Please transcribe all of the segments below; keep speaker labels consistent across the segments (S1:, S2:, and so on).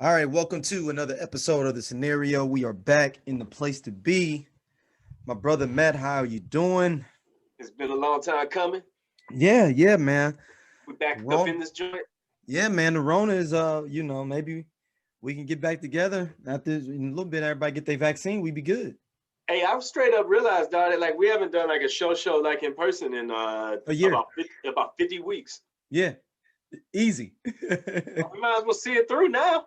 S1: All right, welcome to another episode of the scenario. We are back in the place to be. My brother Matt, how are you doing?
S2: It's been a long time coming.
S1: Yeah, man.
S2: We back up
S1: Rona,
S2: in this joint.
S1: yeah, man. The Rona is, maybe we can get back together after in a little bit. Everybody get their vaccine, we be good.
S2: Hey, I've straight up realized, dog, that like we haven't done like a show like in person in
S1: A year,
S2: about 50 weeks.
S1: yeah, easy.
S2: We might as well see it through now.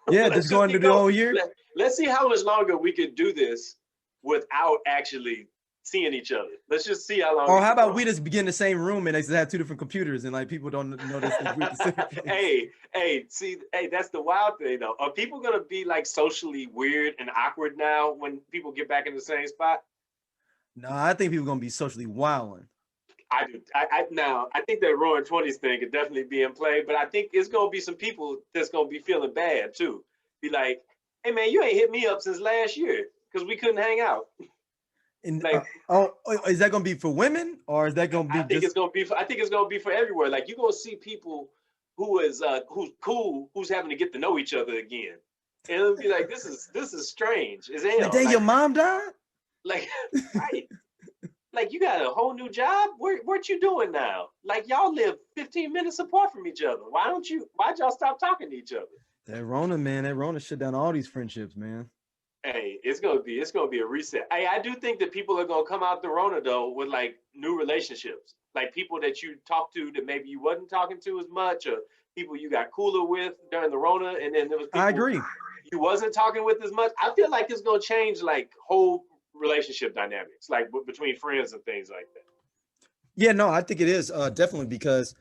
S1: Yeah,
S2: Let's
S1: just
S2: just
S1: going to
S2: keep
S1: the
S2: going.
S1: whole year.
S2: Let's see how much longer we could do this without actually seeing each other. Let's just see how long
S1: Or
S2: we
S1: how
S2: can
S1: about
S2: go.
S1: we just begin the same room and they just have two different computers and like people don't notice that we're at the same place.
S2: Hey, that's the wild thing though. Are people gonna be like socially weird and awkward now when people get back in the same spot?
S1: No, I think people gonna be socially wilding.
S2: I do. I think that Roaring Twenties thing could definitely be in play, but I think it's gonna be some people that's gonna be feeling bad too. Be like, hey man, you ain't hit me up since last year because we couldn't hang out.
S1: And
S2: Like,
S1: is that gonna be for women or is that gonna be
S2: I think
S1: just?
S2: it's gonna be. I think it's gonna be for everywhere. Like, you're gonna see people who's cool, who's having to get to know each other again, and it'll be like, this is strange as
S1: The
S2: hell.
S1: day your mom died?
S2: Like, right. Like, you got a whole new job. What you doing now? Like, y'all live 15 minutes apart from each other. Why'd y'all stop talking to each other?
S1: That Rona, man, that Rona shut down all these friendships, man.
S2: Hey, it's gonna be a reset. Hey, I do think that people are gonna come out the Rona though with like new relationships, like people that you talked to that maybe you wasn't talking to as much, or people you got cooler with during the Rona, and then there was
S1: I
S2: people
S1: agree.
S2: you wasn't talking with as much. I feel like it's gonna change like whole relationship dynamics, like between friends and things like that.
S1: Yeah, no, I think it is definitely because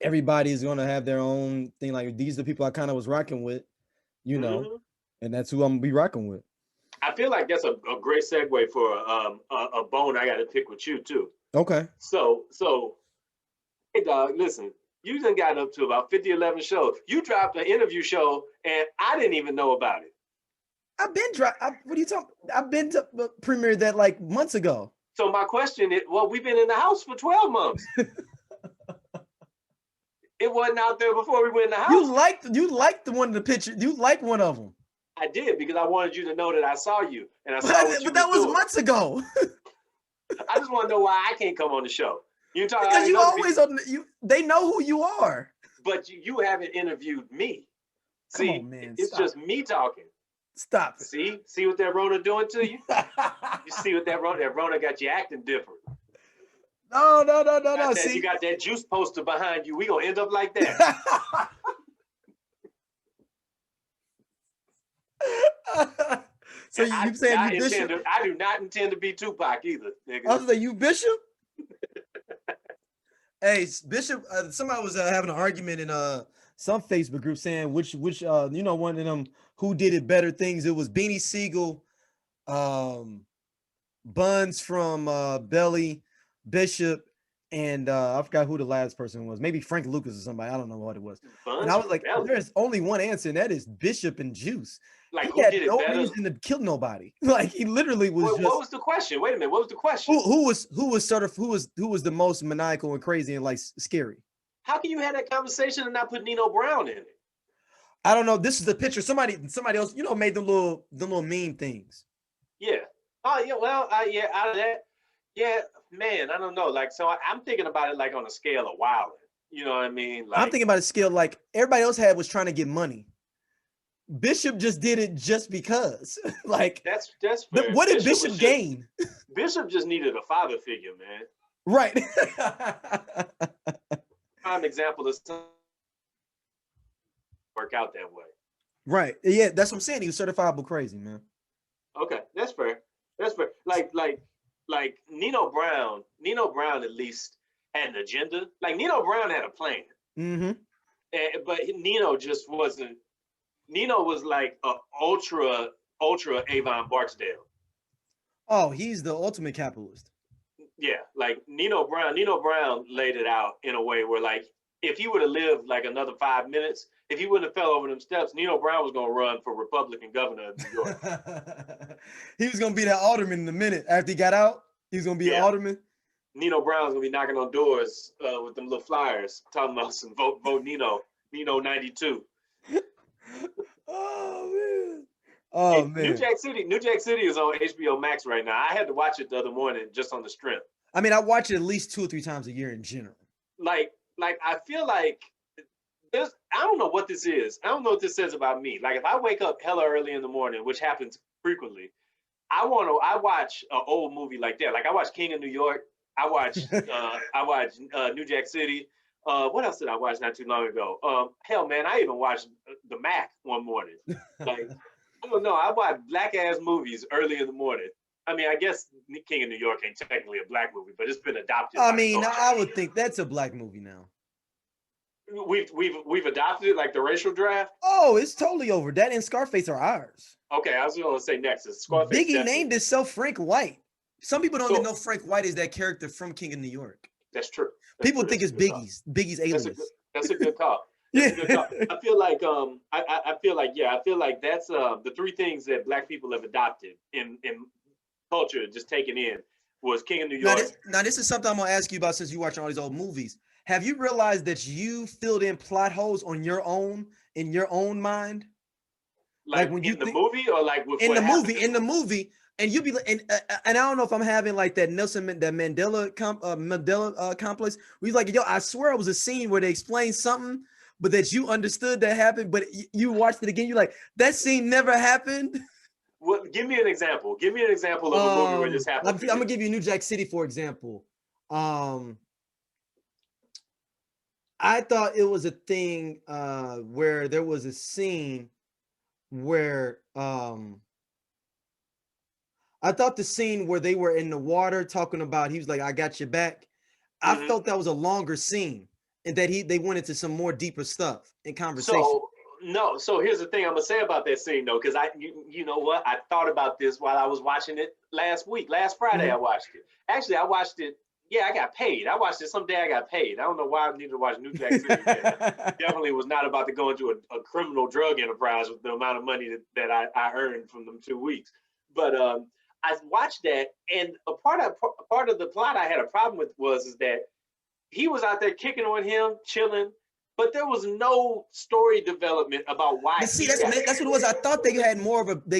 S1: everybody's gonna have their own thing. Like these are the people I kind of was rocking with, you know,
S2: Hmm.
S1: and that's who I'm gonna be rocking with.
S2: I feel like that's a great segue for a bone I got to pick with you too.
S1: Okay,
S2: So hey dog, listen, you done got up to about 50, 11 shows. You dropped an interview show and I didn't even know about it.
S1: I've been what are you talking? I've been to premiere that like months ago.
S2: So my question is, well, we've been in the house for 12 months. It wasn't out there before we went in the house.
S1: You liked the one in the picture. You like one of them,
S2: I did because I wanted you to know that I saw you and I
S1: but,
S2: saw what you
S1: but
S2: was
S1: that was
S2: doing.
S1: months ago.
S2: I just want to know why I can't come on the show. You talk all
S1: Because
S2: these
S1: you
S2: other people,
S1: always on you. They know who you are.
S2: but you haven't interviewed me.
S1: Come
S2: See,
S1: on, man,
S2: it's
S1: stop
S2: just
S1: it.
S2: me talking.
S1: Stop
S2: See what that Rona doing to you?
S1: it.
S2: You see what that Rona got you acting different.
S1: No.
S2: You
S1: See,
S2: got that juice poster behind you. We gonna end up like that.
S1: so
S2: And
S1: you saying you Bishop?
S2: I do not intend to be Tupac either,
S1: I
S2: nigga.
S1: was like, you Bishop? Hey, Bishop. Somebody was having an argument in some Facebook group saying which one of them who did it better things. It was Beanie Siegel, um, Buns from Belly, Bishop, and I forgot who the last person was. Maybe Frank Lucas or somebody. I don't know what it was. And
S2: Buns
S1: I was
S2: from
S1: like,
S2: Belly.
S1: there's only one answer, and that is Bishop and Juice.
S2: Like,
S1: He
S2: who
S1: had
S2: did it
S1: no
S2: better?
S1: reason to kill nobody. Like he literally was
S2: What
S1: just
S2: was the question? Wait a minute. What was the question?
S1: who was the most maniacal and crazy and like scary.
S2: How can you have that conversation and not put Nino Brown in it?
S1: I don't know. This is the picture. Somebody else, made the little meme things.
S2: Yeah. Oh yeah. Well, yeah. Out of that, yeah, man. I don't know. Like, so I'm thinking about it like on a scale of wilding. You know what I mean?
S1: I'm
S2: Like,
S1: thinking about a scale like everybody else had was trying to get money. Bishop just did it just because. Like,
S2: that's fair.
S1: what did Bishop gain?
S2: Bishop just needed a father figure, man.
S1: Right.
S2: Prime example of something work out that way.
S1: Right. Yeah, that's what I'm saying. He was certifiable crazy, man.
S2: Okay, that's fair. That's fair. Like Nino Brown. Nino Brown at least had an agenda. Like, Nino Brown had a plan,
S1: Mm-hmm.
S2: but Nino just wasn't. Nino was like a ultra Avon Barksdale.
S1: Oh, he's the ultimate capitalist.
S2: Yeah, like Nino Brown. Nino Brown laid it out in a way where, like, if he would have lived like another 5 minutes, if he wouldn't have fell over them steps, Nino Brown was gonna run for Republican governor of New York.
S1: He was gonna be that alderman in a minute. After he got out, he was gonna be an
S2: Yeah,
S1: alderman.
S2: Nino Brown's gonna be knocking on doors with them little flyers talking about some vote Nino 92.
S1: Oh man. Oh
S2: Hey,
S1: man.
S2: New Jack City is on HBO Max right now. I had to watch it the other morning just on the strength.
S1: I mean, I watch it at least 2 or 3 times a year in general.
S2: Like I feel like there's I don't know what this is. I don't know what this says about me. Like if I wake up hella early in the morning, which happens frequently, I watch an old movie like that. Like I watch King of New York. I watch New Jack City. What else did I watch not too long ago? Hell, man, I even watched The Mac one morning. Like I don't know. I watch black ass movies early in the morning. I mean, I guess King of New York ain't technically a black movie, but it's been adopted.
S1: I
S2: By
S1: mean,
S2: culture.
S1: I would think that's a black movie now.
S2: We've adopted it like the racial draft.
S1: Oh, it's totally over. That and Scarface are ours.
S2: Okay, I was going to say next is Scarface.
S1: Biggie
S2: definitely.
S1: named himself Frank White. Some people don't
S2: So-
S1: even know Frank White is that character from King of New York.
S2: That's true. That's
S1: People
S2: true.
S1: think it's
S2: That's a good call.
S1: Biggie's alias.
S2: That's a good call. That's a good call. I feel like I feel like that's the three things that black people have adopted in culture, just taken in, was King of New York.
S1: Now this is something I'm gonna ask you about since you're watching all these old movies. Have you realized that you filled in plot holes on your own in your own mind?
S2: Like when in the movie or like with
S1: in
S2: what
S1: the movie, and you be like, and I don't know if I'm having like that Mandela complex. We like, yo, I swear it was a scene where they explained something, but that you understood that happened, but you watched it again, you're like, that scene never happened.
S2: Well, give me an example. Give me an example of a movie where this happened.
S1: I'm gonna give you New Jack City, for example. I thought it was a thing where there was a scene where I thought the scene where they were in the water talking about, he was like, I got your back. I felt that was a longer scene and that they went into some more deeper stuff in conversation.
S2: So here's the thing I'm gonna say about that scene though, because you know what, I thought about this while I was watching it last Friday. I watched it. Actually, I watched it. Yeah, I got paid. I watched it someday. I got paid. I don't know why I needed to watch New Jack City. Definitely was not about to go into a criminal drug enterprise with the amount of money that I earned from them 2 weeks. But I watched that, and a part of the plot I had a problem with is that he was out there kicking on him, chilling, but there was no story development about why.
S1: But see, that's what it was. I thought they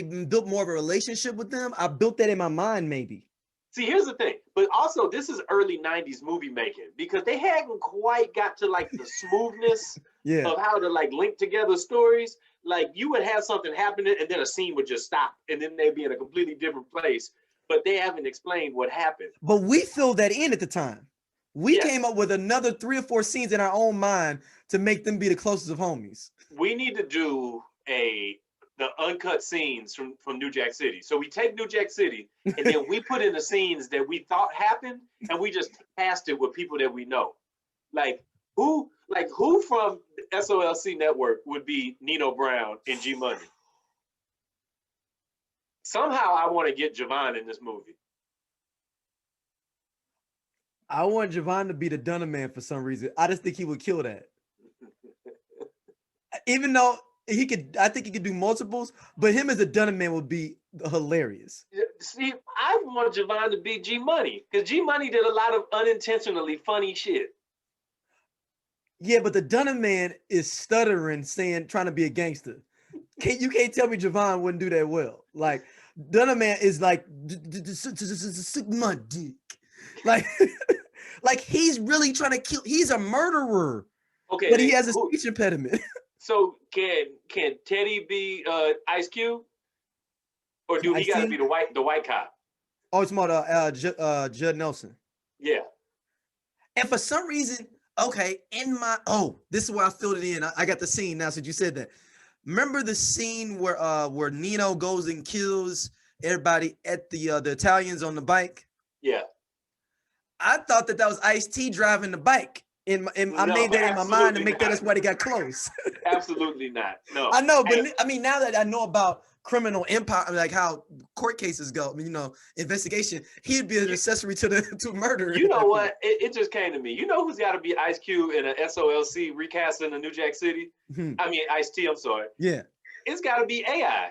S1: built more of a relationship with them. I built that in my mind, maybe.
S2: See, here's the thing, but also this is early 90s movie making, because they hadn't quite got to like the smoothness of how to like link together stories. Like you would have something happening and then a scene would just stop and then they'd be in a completely different place, but they haven't explained what happened.
S1: But we filled that in at the time. We came up with another 3 or 4 scenes in our own mind to make them be the closest of homies.
S2: We need to do the uncut scenes from New Jack City. So we take New Jack City and then we put in the scenes that we thought happened and we just cast it with people that we know. Like who from SOLC Network would be Nino Brown and G Money? Somehow I want to get Javon in this movie.
S1: I want Javon to be the Dunner Man for some reason. I just think he would kill that. Even though I think he could do multiples, but him as a Dunner Man would be hilarious.
S2: See, I want Javon to be G Money, because G Money did a lot of unintentionally funny shit.
S1: Yeah, but the Dunner Man is stuttering, trying to be a gangster. You can't tell me Javon wouldn't do that well. Like Dunner Man is like my dick. Like he's really trying to kill. He's a murderer. Okay, but he has a speech impediment.
S2: So can Teddy be Ice Cube, or do he got to be the white cop?
S1: Oh, it's more Judd Nelson.
S2: Yeah.
S1: And for some reason, okay, this is where I filled it in. I got the scene now since you said that. Remember the scene where Nino goes and kills everybody at the Italians on the bike?
S2: Yeah.
S1: I thought that was Ice-T driving the bike. I made that in my mind to make that's why they got close.
S2: Absolutely not. No.
S1: I know, but I mean, now that I know about criminal empire, like how court cases go, investigation, he'd be an accessory to murder.
S2: You know what? It just came to me. You know who's got to be Ice Cube in an SOLC recast in the New Jack City? I mean, Ice-T, I'm sorry.
S1: Yeah.
S2: It's got to be AI.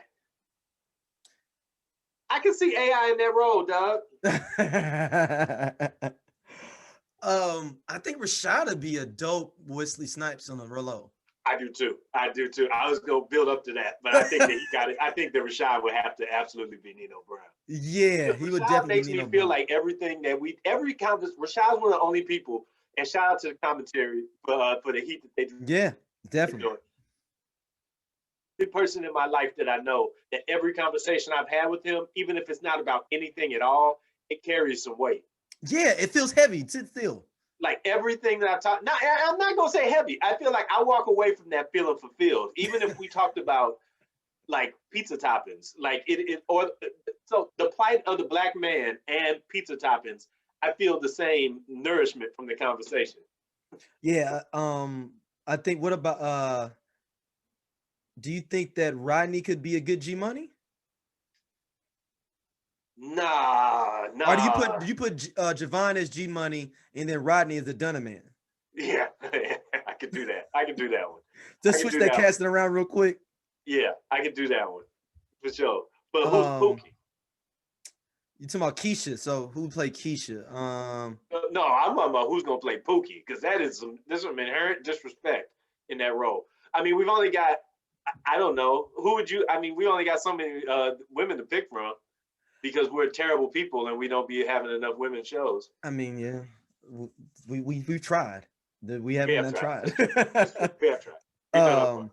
S2: I can see AI in that role, dog.
S1: I think Rashad would be a dope Wesley Snipes on a Rolo.
S2: I do too. I was gonna build up to that, but I think that he got it. I think that Rashad would have to absolutely be Nino Brown.
S1: Yeah, he would
S2: Rashad
S1: definitely
S2: makes
S1: be
S2: me
S1: Nino
S2: feel
S1: Brown.
S2: like everything that Rashad's one of the only people, and shout out to the commentary for the heat that they do.
S1: Yeah, definitely.
S2: The person in my life that I know that every conversation I've had with him, even if it's not about anything at all, it carries some weight.
S1: Yeah, it feels heavy. Sit still.
S2: Like everything that I talk, now I'm not gonna say heavy. I feel like I walk away from that feeling fulfilled, even if we talked about like pizza toppings, like so the plight of the black man and pizza toppings. I feel the same nourishment from the conversation.
S1: Yeah, I think what about do you think that Rodney could be a good G Money?
S2: Nah.
S1: Or do you put Javon as G Money and then Rodney as the Dunna Man?
S2: Yeah, I could do that. I could do that one.
S1: Just switch that casting around real quick.
S2: Yeah, I could do that one for sure. But who's Pookie?
S1: You talking about Keisha? So who played Keisha?
S2: No, I'm talking about who's gonna play Pookie, because there's some inherent disrespect in that role. I mean, we've only got, I don't know, who would you? I mean, we only got so many women to pick from because we're terrible people and we don't be having enough women shows.
S1: I mean, yeah, we've tried. We haven't tried.
S2: We have tried.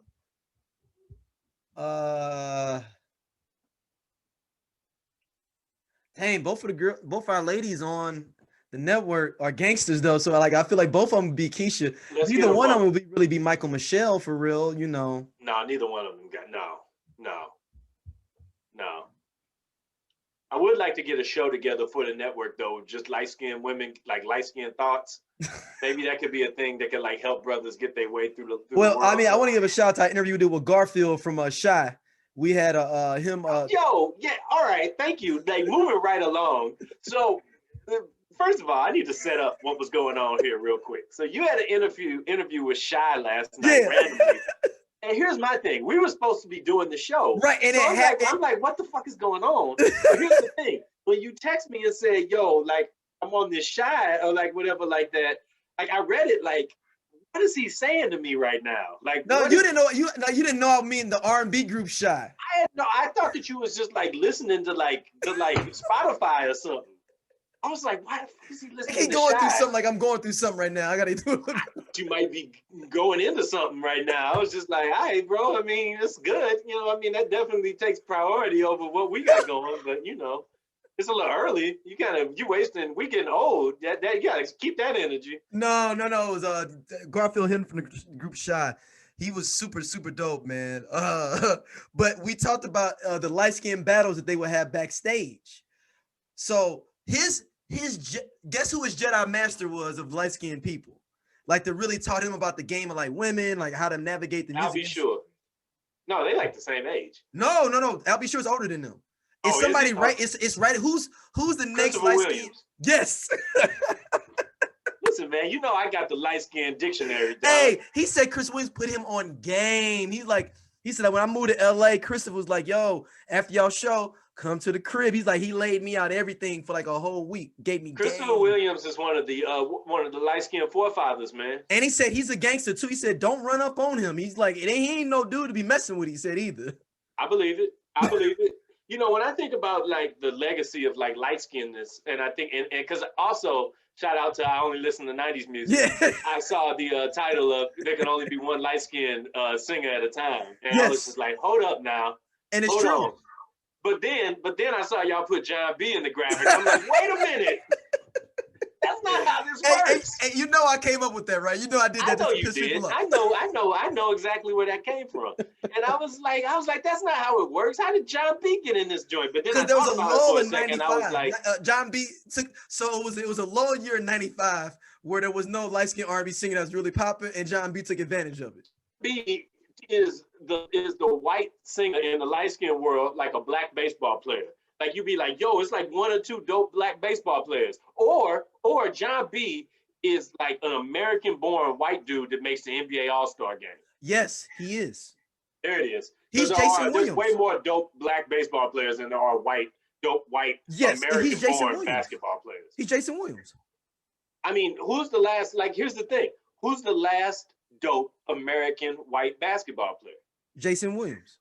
S1: Dang, both our ladies on the network are gangsters though. So like, I feel like both of them would be Keisha. Neither one of them would really be Michael Michelle for real, you know.
S2: No, neither one of them got no. I would like to get a show together for the network though, just light-skinned women, like light-skinned thoughts. Maybe that could be a thing that could like help brothers get their way through the world.
S1: I mean, I want to give a shout out to our interview we did with Garfield from Shy. We had him.
S2: Yo, yeah, all right, thank you. Like moving right along. So, first of all, I need to set up what was going on here real quick. So you had an interview with Shy last night randomly. And here's my thing: we were supposed to be doing the show,
S1: right? And
S2: so I'm like, what the fuck is going on? Here's the thing: when you text me and say, "Yo, like I'm on this Shy" or like whatever, like that, like I read it, like, what is he saying to me right now? Like,
S1: no, you didn't know. You didn't know I mean the R&B group Shy.
S2: I thought that you was just like listening to like Spotify or something. I was like, why the fuck is he listening?
S1: He going through something. Like I'm going through something right now. I gotta do it.
S2: You might be going into something right now. I was just like, all right, bro. I mean, it's good. You know, I mean, that definitely takes priority over what we got going. But you know, it's a little early. You wasting. We getting old. That you gotta keep that energy.
S1: No. It was Garfield him from the group Shy. He was super dope, man. But we talked about the light skin battles that they would have backstage. So his guess who his Jedi master was of light skinned people, like to really taught him about the game of like women, like how to navigate the music.
S2: I'll be sure. No, they like the same age.
S1: No. I'll be sure it's older than them. It's somebody right. It's right. Who's the next light skin? Yes.
S2: Listen, man, you know I got the light skin dictionary. Dog.
S1: Hey, he said Chris Williams put him on game. He said that when I moved to LA, Christopher was like, yo, after y'all show, come to the crib. He's like, he laid me out everything for like a whole week. Gave me
S2: Christopher game. Williams is one of the light skinned forefathers, man.
S1: And he said he's a gangster too. He said, don't run up on him. He's like, he ain't no dude to be messing with, he said either.
S2: I believe it. You know, when I think about like the legacy of like light skinnedness, and I think and because also shout out to I only listen to 90s music.
S1: Yeah.
S2: I saw the title of there can only be one light skinned singer at a time. And I was just like, hold up now.
S1: And it's true.
S2: On. But then I saw y'all put John B in the graphic. I'm like, wait a minute. That's not how this works.
S1: Hey, you know I came up with that, right? You know I did that.
S2: I know you did. I know exactly where that came from. And I was like, that's not how it works. How did John B get in this joint? But then
S1: there was a lull in 95.
S2: I was like,
S1: John B took it was a lull year in 95 where there was no light skinned R&B singer that was really popping, and John B took advantage of it.
S2: B is the white singer in the light skinned world like a black baseball player. Like you be like, yo, it's like one or two dope black baseball players. Or John B is like an American-born white dude that makes the NBA All-Star game.
S1: Yes, he is.
S2: There it is.
S1: He's Jason Williams.
S2: There's way more dope black baseball players than there are dope white American-born basketball players.
S1: He's Jason Williams.
S2: I mean, who's the last? Like, here's the thing: who's the last dope American white basketball player.
S1: Jason Williams.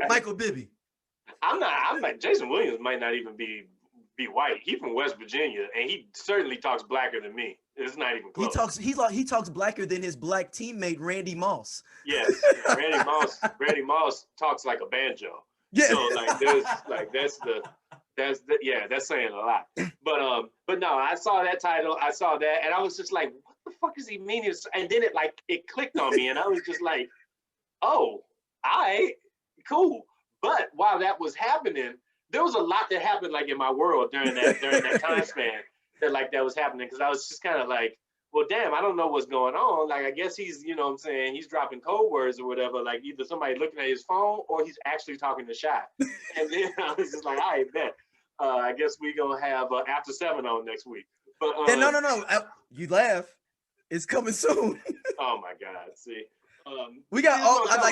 S1: Michael Bibby.
S2: I'm not. Jason Williams might not even be white. He's from West Virginia, and he certainly talks blacker than me. It's not even close.
S1: He talks blacker than his black teammate Randy Moss.
S2: Yes, Randy Moss talks like a banjo.
S1: Yeah.
S2: So that's saying a lot. But no, I saw that title, and I was just like, what the fuck is he meaning? And then it clicked on me, and I was just like, oh, cool. But while that was happening, there was a lot that happened in my world during that time span that was happening, because I was just kind of like, well, damn, I don't know what's going on. I guess he's, you know what I'm saying, he's dropping code words or whatever, either somebody looking at his phone or he's actually talking to Shy. And then I was just like, all right, bet. I guess we gonna have After 7 on next week. But
S1: no. You laugh. It's coming soon.
S2: Oh my God. See.
S1: We got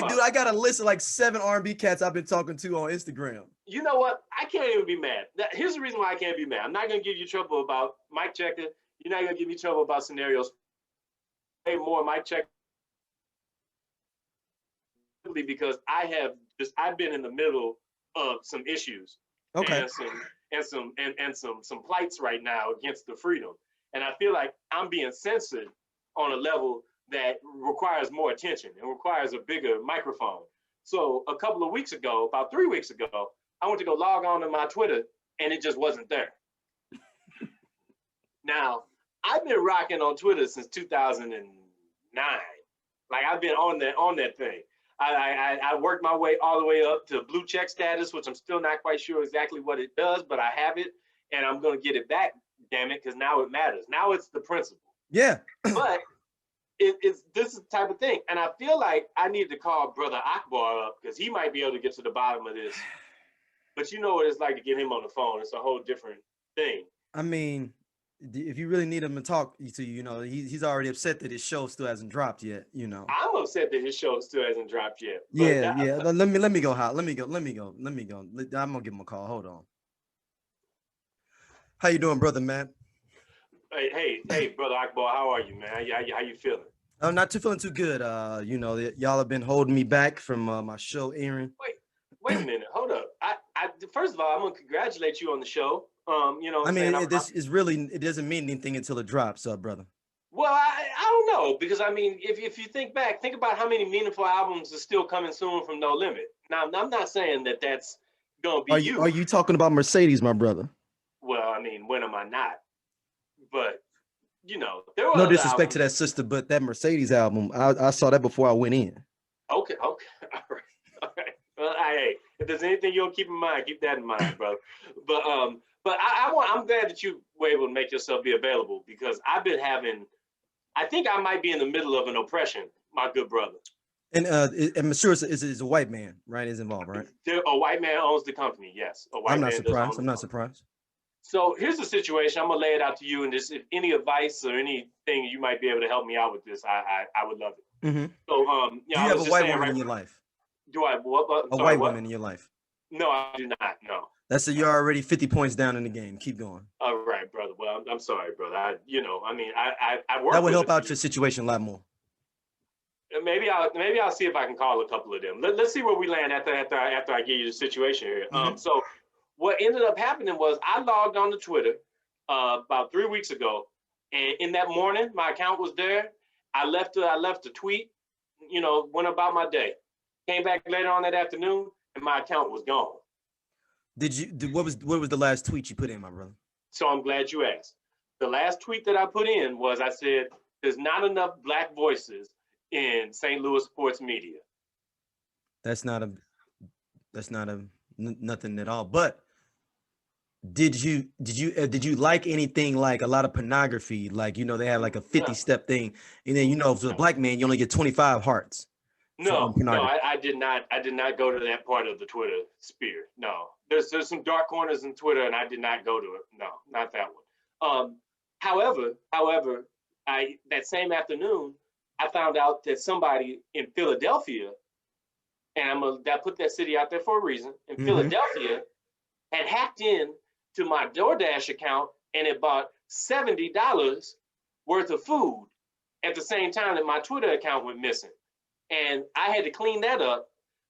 S1: dude, I got a list of 7 R&B cats I've been talking to on Instagram.
S2: You know what? I can't even be mad. Here's the reason why I can't be mad. I'm not gonna give you trouble about Mike Checker. You're not gonna give me trouble about scenarios. Hey, more Mike Checker, because I've been in the middle of some issues.
S1: Okay.
S2: And some plights right now against the freedom. And I feel like I'm being censored on a level that requires more attention and requires a bigger microphone. So a couple of weeks ago, about 3 weeks ago, I went to go log on to my Twitter, and it just wasn't there. Now, I've been rocking on Twitter since 2009. I've been on that thing. I worked my way all the way up to blue check status, which I'm still not quite sure exactly what it does, but I have it, and I'm gonna get it back, damn it, because now it matters. Now it's the principle.
S1: Yeah.
S2: But this is the type of thing, and I feel like I need to call Brother Akbar up, because he might be able to get to the bottom of this. But you know what it's like to get him on the phone. It's a whole different thing.
S1: I mean, if you really need him to talk to you, he's already upset that his show still hasn't dropped yet.
S2: I'm upset that his show still hasn't dropped yet.
S1: Yeah. Let me go. Let me go. I'm gonna give him a call. Hold on. How you doing, brother, man?
S2: Hey, Brother Akbar, how are you, man? How you feeling?
S1: I'm not feeling too good. Y'all have been holding me back from my show airing.
S2: Wait a minute. Hold up. First of all, I'm gonna congratulate you on the show.
S1: It doesn't mean anything until it drops, brother.
S2: Well, I don't know, because if you think about how many meaningful albums are still coming soon from No Limit. Now, I'm not saying that that's gonna be you.
S1: Are you talking about Mercedes, my brother?
S2: Well, when am I not? But there were
S1: no disrespect to that sister, but that Mercedes album, I saw that before I went in.
S2: Okay, all right. Well, hey, if there's anything you'll keep in mind, keep that in mind, brother. But I'm glad that you were able to make yourself be available, because I think I might be in the middle of an oppression, my good brother.
S1: And Monsieur is a white man, right? Is involved, right?
S2: A white man owns the company, yes.
S1: I'm not surprised.
S2: So here's the situation. I'm gonna lay it out to you, and just if any advice or anything you might be able to help me out with this, I would love it.
S1: Mm-hmm.
S2: So
S1: do you have a white woman in your life?
S2: Do I what?
S1: A white woman in your life?
S2: No, I do not. No.
S1: You're already 50 points down in the game. Keep going.
S2: All right, brother. Well, I'm sorry, brother. I work.
S1: That would help out your situation a lot more.
S2: Maybe I'll see if I can call a couple of them. Let's see where we land after I give you the situation here.
S1: Mm-hmm.
S2: So what ended up happening was I logged on to Twitter about 3 weeks ago, and in that morning my account was there. I left a tweet, went about my day. Came back later on that afternoon, and my account was gone.
S1: What was the last tweet you put in, my brother?
S2: So I'm glad you asked. The last tweet that I put in was, I said, there's not enough Black voices in St. Louis sports media.
S1: That's not nothing at all. But did you like anything like a lot of pornography? They have like a 50-step thing, and then for a Black man you only get 25 hearts.
S2: No, I did not. I did not go to that part of the Twitter sphere. No, there's some dark corners in Twitter, and I did not go to it. No, not that one. However, that same afternoon, I found out that somebody in Philadelphia, and I put that city out there for a reason, in Philadelphia, had hacked in to my DoorDash account and it bought $70 worth of food at the same time that my Twitter account went missing. And I had to clean that up.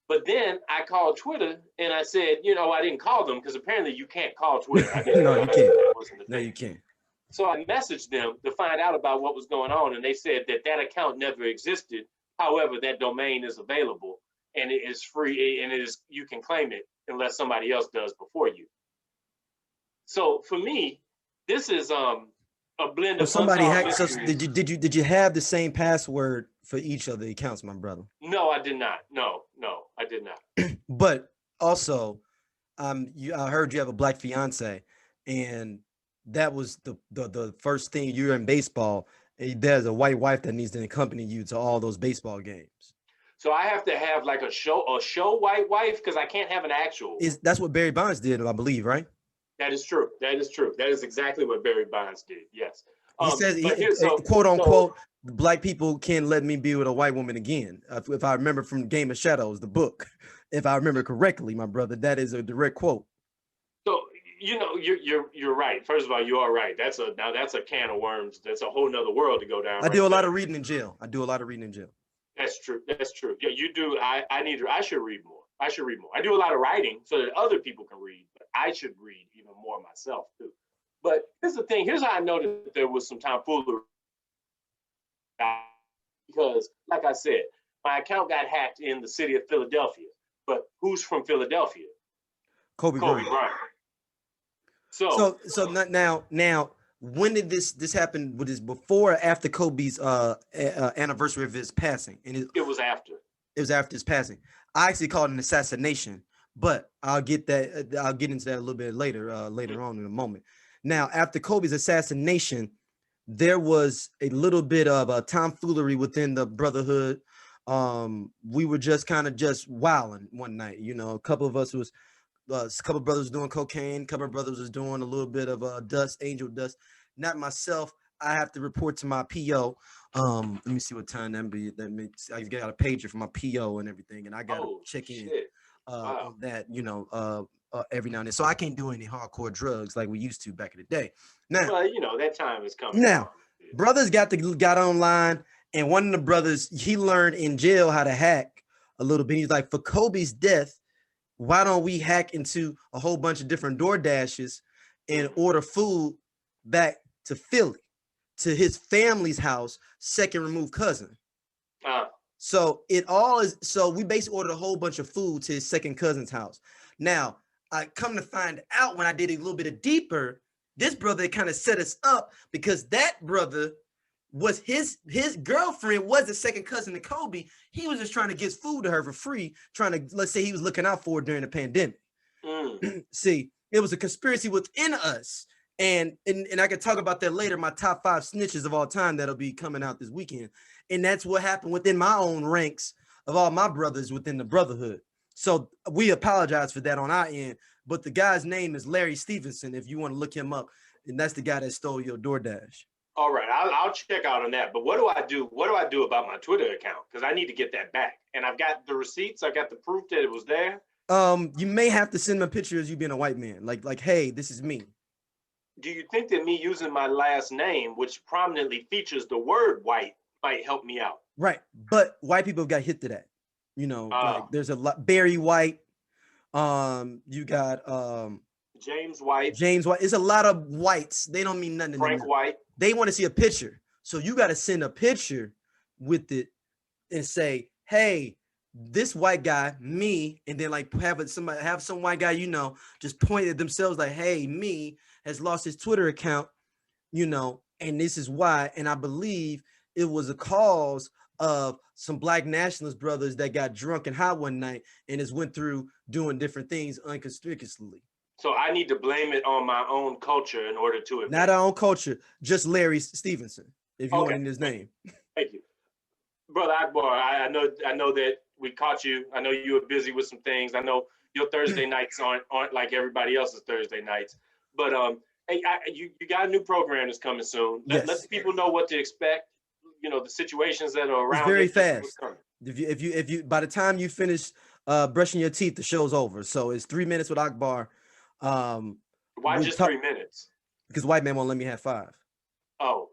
S2: But then I called Twitter and I said, I didn't call them because apparently you can't call Twitter.
S1: No, you can't. No, you can't.
S2: So I messaged them to find out about what was going on. And they said that account never existed. However, that domain is available and it is free and you can claim it unless somebody else does before you. So for me, this is a blend of
S1: somebody hacked. So did you have the same password for each of the accounts, my brother?
S2: No, I did not. No, I did not.
S1: But also, I heard you have a black fiance, and that was the first thing. You're in baseball. There's a white wife that needs to accompany you to all those baseball games.
S2: So I have to have like a show white wife because I can't have an actual.
S1: That's what Barry Bonds did, I believe, right?
S2: That is true. That is exactly what Barry Bonds did. Yes.
S1: He says, quote unquote, black people can't let me be with a white woman again. If I remember from Game of Shadows, the book, if I remember correctly, my brother, that is a direct quote.
S2: So, you're right. First of all, you are right. That's a can of worms. That's a whole nother world to go down.
S1: I do a lot of reading in jail.
S2: That's true. Yeah, you do. I should read more. I do a lot of writing so that other people can read, but I should read even more myself too. But here's the thing. Here's how I know that there was some tomfoolery. Because, like I said, my account got hacked in the city of Philadelphia. But who's from Philadelphia?
S1: Kobe Bryant. So now, when did this happen? Was this before or after Kobe's anniversary of his passing? And
S2: it was after.
S1: It was after his passing. I actually called it an assassination, but I'll get into that a little bit later on in a moment. Now, after Kobe's assassination, there was a little bit of a tomfoolery within the brotherhood. We were just kind of wilding one night. A couple of us was, a couple of brothers doing cocaine. A couple of brothers was doing a little bit of angel dust. Not myself. I have to report to my PO. Let me see what time that be. I got a pager for my PO and everything, and I got to check in on that. Every now and then. So I can't do any hardcore drugs like we used to back in the day. Now,
S2: that time is coming.
S1: Now, brothers got online, and one of the brothers, he learned in jail how to hack a little bit. He's like, for Kobe's death, why don't we hack into a whole bunch of different door dashes and order food back to Philly, to his family's house, second removed cousin. So we basically ordered a whole bunch of food to his second cousin's house. Now, I come to find out when I did a little bit of deeper, this brother kind of set us up because that brother was his girlfriend was the second cousin to Kobe. He was just trying to get food to her for free, let's say he was looking out for her during the pandemic. See, it was a conspiracy within us. And I can talk about that later, my top 5 snitches of all time that'll be coming out this weekend. And that's what happened within my own ranks of all my brothers within the brotherhood. So we apologize for that on our end, but the guy's name is Larry Stevenson, if you want to look him up, and that's the guy that stole your DoorDash.
S2: All right, I'll check out on that. But what do I do? What do I do about my Twitter account? Because I need to get that back. And I've got the receipts. I got the proof that it was there.
S1: You may have to send him a picture as you being a white man, like, hey, this is me.
S2: Do you think that me using my last name, which prominently features the word white, might help me out?
S1: Right, but white people got hit to that. Like there's a lot. Barry White. You got
S2: James White.
S1: It's a lot of whites. They don't mean nothing to
S2: Frank White.
S1: They want to see a picture. So you got to send a picture with it and say, hey, this white guy, me, and then like have some white guy, just point at themselves like, hey, me has lost his Twitter account, and this is why. And I believe it was a cause of some black nationalist brothers that got drunk and high one night and just went through doing different things unconspicuously.
S2: So I need to blame it on my own culture in order to
S1: not our own culture, just Larry Stevenson, if you want his name.
S2: Thank you. Brother Akbar, I know that we caught you. I know you were busy with some things. I know your Thursday nights aren't like everybody else's Thursday nights. But hey, you got a new program that's coming soon. Let people know what to expect. The situations that are around.
S1: It's very fast. If you by the time you finish brushing your teeth, the show's over. So it's 3 minutes with Akbar.
S2: Why just 3 minutes?
S1: because white man won't let me have 5.
S2: Oh.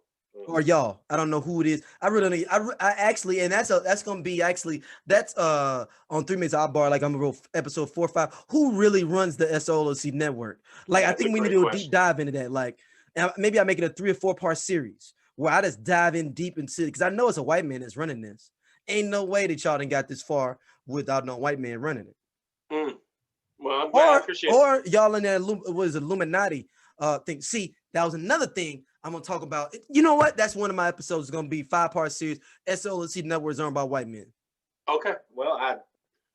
S1: Or y'all, I don't know who it is. I really don't. I actually, and that's gonna be actually that's on 3 Minutes Bar. Like I'm gonna go episode 4 or 5. Who really runs the SOLC network? Like I
S2: That's
S1: think
S2: a
S1: we need
S2: great
S1: to do a
S2: question.
S1: deep dive into that. Like maybe I make it a 3 or 4 part series where I just dive in deep into it because I know it's a white man that's running this. Ain't no way that y'all done got this far without no white man running it.
S2: Well, I'm glad. I appreciate it.
S1: Or y'all in that what is it, Illuminati thing. See, that was another thing I'm gonna talk about. You know what? That's one of my episodes. It's gonna be 5-part series. SOLC Network is owned by white men.
S2: Okay. Well,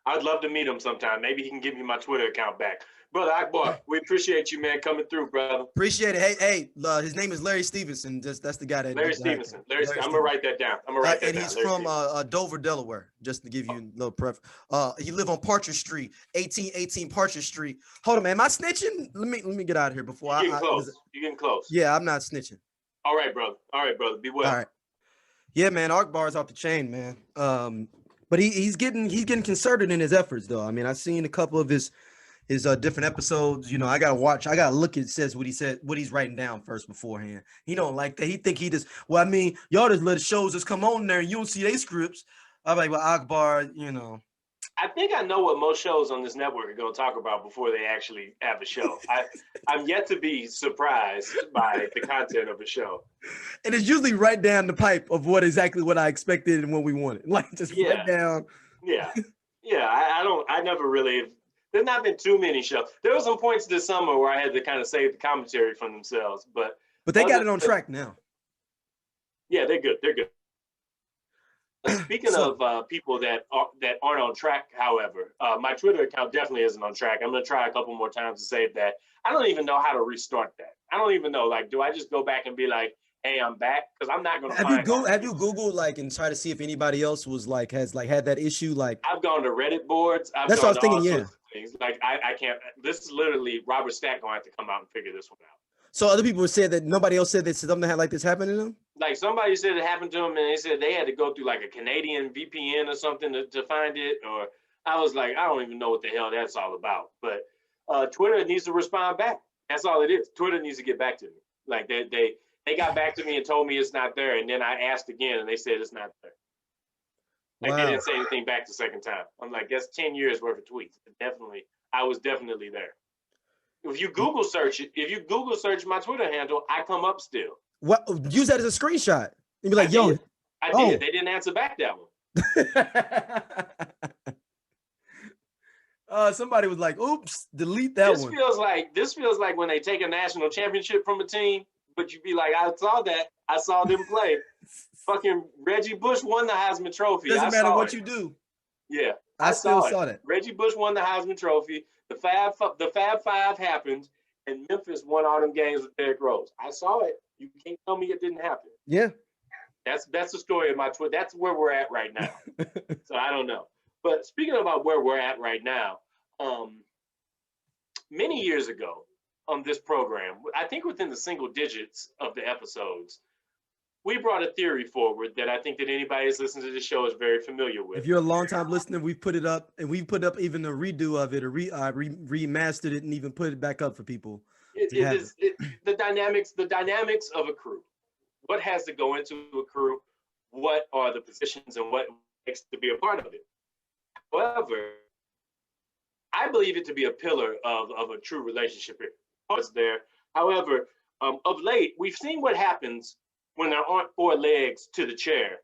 S2: I'd love to meet him sometime. Maybe he can give me my Twitter account back. Brother Akbar, we appreciate you, man, coming through, brother.
S1: Appreciate it. Hey, his name is Larry Stevenson. That's the guy that.
S2: Larry Stevenson. I'm gonna write that down.
S1: And he's from Dover, Delaware. Just to give you a little pref. He live on Partridge Street, 1818 Partridge Street. Hold on, man. Am I snitching? Let me get out of here before
S2: You're getting close.
S1: Yeah, I'm not snitching.
S2: All right, brother. Be well.
S1: All right. Yeah, man. Akbar's off the chain, man. But he's getting concerted in his efforts, though. I mean, I've seen a couple of his different episodes. You know, I gotta look at what he said, what he's writing down first beforehand. He don't like that. He think he just, well, I mean, y'all just let the shows just come on there and you don't see their scripts. I'm like, well, Akbar, you know.
S2: I think I know what most shows on this network are going to talk about before they actually have a show. I'm yet to be surprised by the content of a show.
S1: And it's usually right down the pipe of what I expected and what we wanted. Like just right down.
S2: Yeah. I never really, there's not been too many shows. There were some points this summer where I had to kind of save the commentary from themselves, but
S1: they got it on track now.
S2: Yeah, they're good. Speaking of people that aren't on track, however, my Twitter account definitely isn't on track. I'm going to try a couple more times to save that. I don't even know how to restart that. I don't even know. Like, do I just go back and be like, hey, I'm back? Because I'm not going to
S1: Have you Googled, like, and try to see if anybody else was, like, has, like, had that issue? Like,
S2: I've gone to Reddit boards.
S1: That's what I was thinking, yeah.
S2: Things. Like, I can't. This is literally Robert Stack going to have to come out and figure this one out.
S1: So other people said that nobody else said that something like this happened to them?
S2: Like somebody said it happened to them and they said they had to go through like a Canadian VPN or something to find it. Or I was like, I don't even know what the hell that's all about. But Twitter needs to respond back. That's all it is. Twitter needs to get back to me. Like they got back to me and told me it's not there. And then I asked again and they said it's not there. Like They didn't say anything back the second time. I'm like, that's 10 years worth of tweets. I was definitely there. If you Google search my Twitter handle, I come up still.
S1: What? Use that as a screenshot. And be like,
S2: I did. They didn't answer back that
S1: one. Somebody was like, oops, delete that one.
S2: This feels like when they take a national championship from a team, but you be like, I saw that. I saw them play. Fucking Reggie Bush won the Heisman Trophy.
S1: Doesn't matter what you do.
S2: Yeah.
S1: I still saw that.
S2: Reggie Bush won the Heisman Trophy. The Fab Five happened, and Memphis won all them games with Derrick Rose. I saw it. You can't tell me it didn't happen.
S1: Yeah.
S2: That's the story of my Twitter. That's where we're at right now. So I don't know. But speaking about where we're at right now, many years ago on this program, I think within the single digits of the episodes, we brought a theory forward that I think that anybody that's listening to the show is very familiar with.
S1: If you're a long-time listener, we put it up, and we put up even a redo of it, or remastered it, and even put it back up for people.
S2: The dynamics of a crew. What has to go into a crew? What are the positions, and what makes to be a part of it? However, I believe it to be a pillar of a true relationship. However, of late, we've seen what happens when there aren't 4 legs to the chair,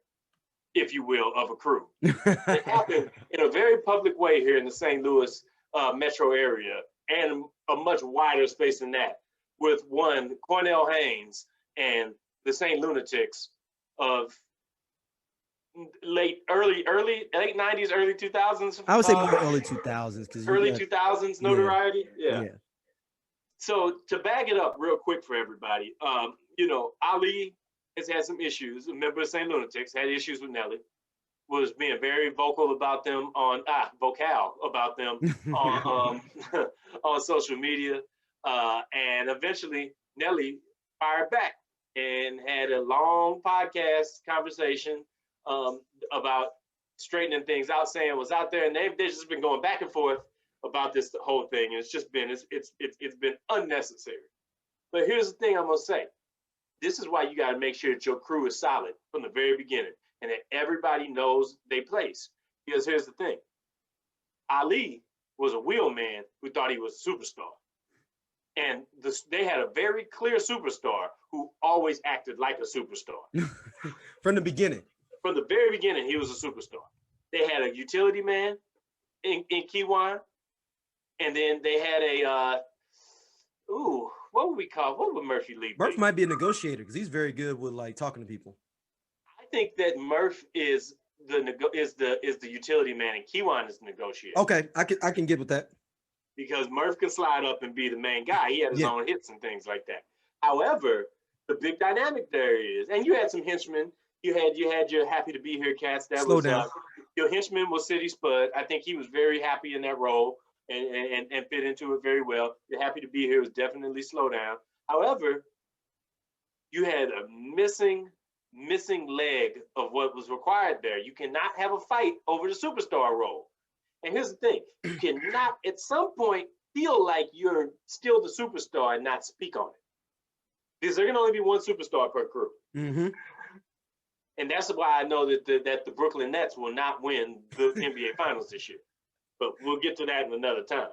S2: if you will, of a crew. It happened in a very public way here in the St. Louis metro area, and a much wider space than that, with one Cornell Haynes and the St. Lunatics of late 90s, early 2000s.
S1: I would say more early 2000s, because
S2: early 2000s notoriety. Yeah. So to bag it up real quick for everybody, Ali has had some issues. A member of St. Lunatics had issues with Nelly, was being very vocal about them on on social media, and eventually Nelly fired back and had a long podcast conversation about straightening things out, saying it was out there, and they've just been going back and forth about this whole thing, and it's been unnecessary. But here's the thing I'm gonna say. This is why you got to make sure that your crew is solid from the very beginning and that everybody knows their place. Because here's the thing. Ali was a wheelman who thought he was a superstar. And they had a very clear superstar who always acted like a superstar.
S1: From the beginning.
S2: From the very beginning, he was a superstar. They had a utility man in Kiwan, and then they had a what would Murphy Lee be?
S1: Murph might be a negotiator because he's very good with like talking to people.
S2: I think that Murph is the utility man and Kiwan is the negotiator.
S1: Okay, I can get with that.
S2: Because Murph can slide up and be the main guy. He had his own hits and things like that. However, the big dynamic there is, and you had some henchmen. You had your happy to be here cats. That
S1: Slow
S2: was
S1: down.
S2: Your henchman was City Spud. I think he was very happy in that role and fit into it very well. Your happy to be here was definitely Slow Down. However, you had a missing leg of what was required there. You cannot have a fight over the superstar role. And here's the thing, you cannot at some point feel like you're still the superstar and not speak on it. Because there can only be one superstar per crew.
S1: Mm-hmm.
S2: And that's why I know that the Brooklyn Nets will not win the NBA Finals this year. But we'll get to that in another time.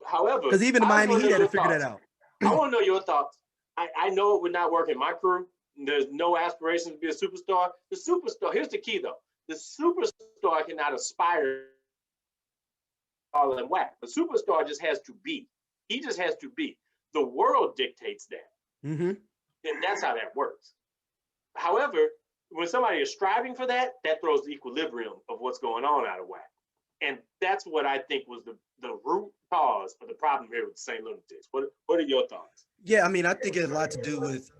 S2: However,
S1: because even the Miami Heat had to figure that out.
S2: I want to know your thoughts. I know it would not work in my crew. There's no aspiration to be a superstar. The superstar, here's the key though. The superstar cannot aspire all in whack. The superstar just has to be. He just has to be. The world dictates that.
S1: Mm-hmm.
S2: And that's how that works. However, when somebody is striving for that, that throws the equilibrium of what's going on out of whack. And that's what I think was the root cause of the problem here with the St. Lunatics. What are your thoughts?
S1: Yeah, I mean, I think it had a lot to do with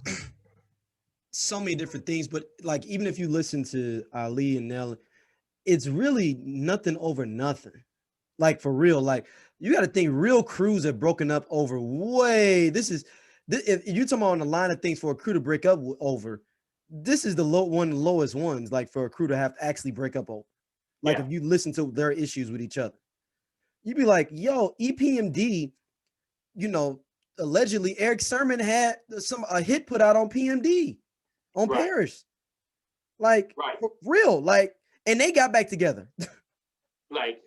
S1: so many different things, but like even if you listen to Ali and Nelly, it's really nothing over nothing. Like for real, like you got to think real crews have broken up over if you're talking about on the line of things for a crew to break up over, this is one of the lowest ones, like for a crew to have to actually break up over. Like if you listen to their issues with each other, you'd be like, yo, EPMD, allegedly Eric Sermon had a hit put out on PMD, on Paris. Like, for real, like, and they got back together.
S2: Like,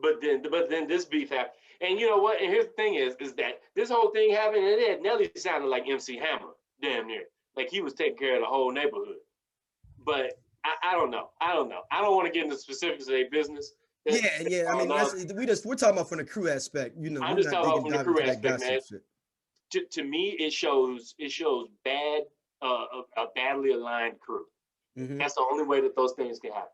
S2: but then this beef happened. And you know what? And here's the thing is that this whole thing happened, and then Nelly sounded like MC Hammer, damn near. Like he was taking care of the whole neighborhood. But I don't know. I don't want to get into specifics of their business.
S1: Yeah. I mean, we're talking about from the crew aspect.
S2: I'm just talking about from the crew aspect, man. To me, it shows bad, a badly aligned crew. Mm-hmm. That's the only way that those things can happen.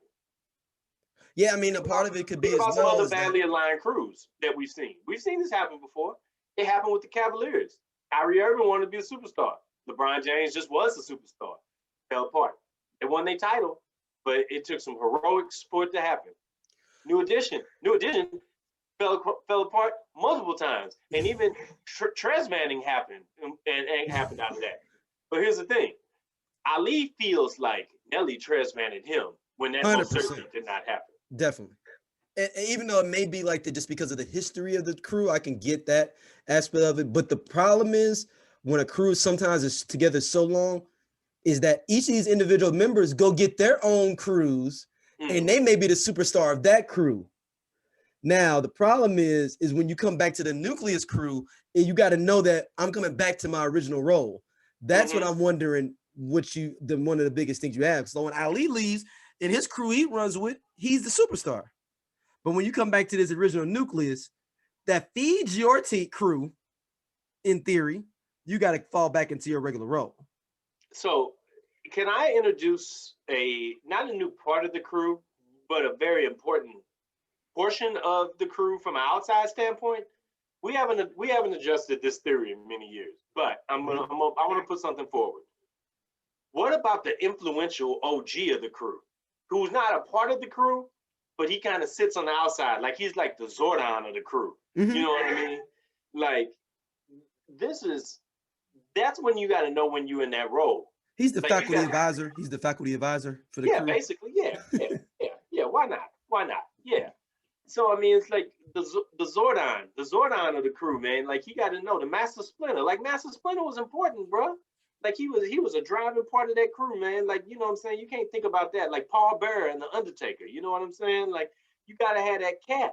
S1: Yeah, I mean, a part of it could be as well
S2: some other badly aligned crews that we've seen. We've seen this happen before. It happened with the Cavaliers. Kyrie Irving wanted to be a superstar. LeBron James just was a superstar. Fell apart. They won their title, but it took some heroics for it to happen. New Edition fell apart multiple times, and even Trez Manning happened and happened out of that. But here's the thing: Ali feels like Nelly Trez Manning him when that most certainly did not happen.
S1: Definitely. And even though it may be like that just because of the history of the crew, I can get that aspect of it. But the problem is when a crew sometimes is together so long is that each of these individual members go get their own crews and they may be the superstar of that crew. Now, the problem is when you come back to the nucleus crew, you got to know that I'm coming back to my original role. That's what I'm wondering, one of the biggest things you have. So when Ali leaves and his crew he runs with, he's the superstar. But when you come back to this original nucleus that feeds your crew, in theory, you got to fall back into your regular role.
S2: So can I introduce not a new part of the crew, but a very important portion of the crew from an outside standpoint? We haven't adjusted this theory in many years, but I want to put something forward. What about the influential OG of the crew, who's not a part of the crew, but he kind of sits on the outside, like he's like the Zordon of the crew. Mm-hmm. You know what I mean? Like that's when you got to know when you're in that role.
S1: He's the faculty advisor. He's the faculty advisor for the crew.
S2: Basically, yeah. Why not? Yeah. So I mean, it's like the Zordon of the crew, man. Like, he got to know the Master Splinter. Like, Master Splinter was important, bro. Like, he was a driving part of that crew, man. Like, you know what I'm saying? You can't think about that. Like Paul Bearer and the Undertaker. You know what I'm saying? Like, you gotta have that cat.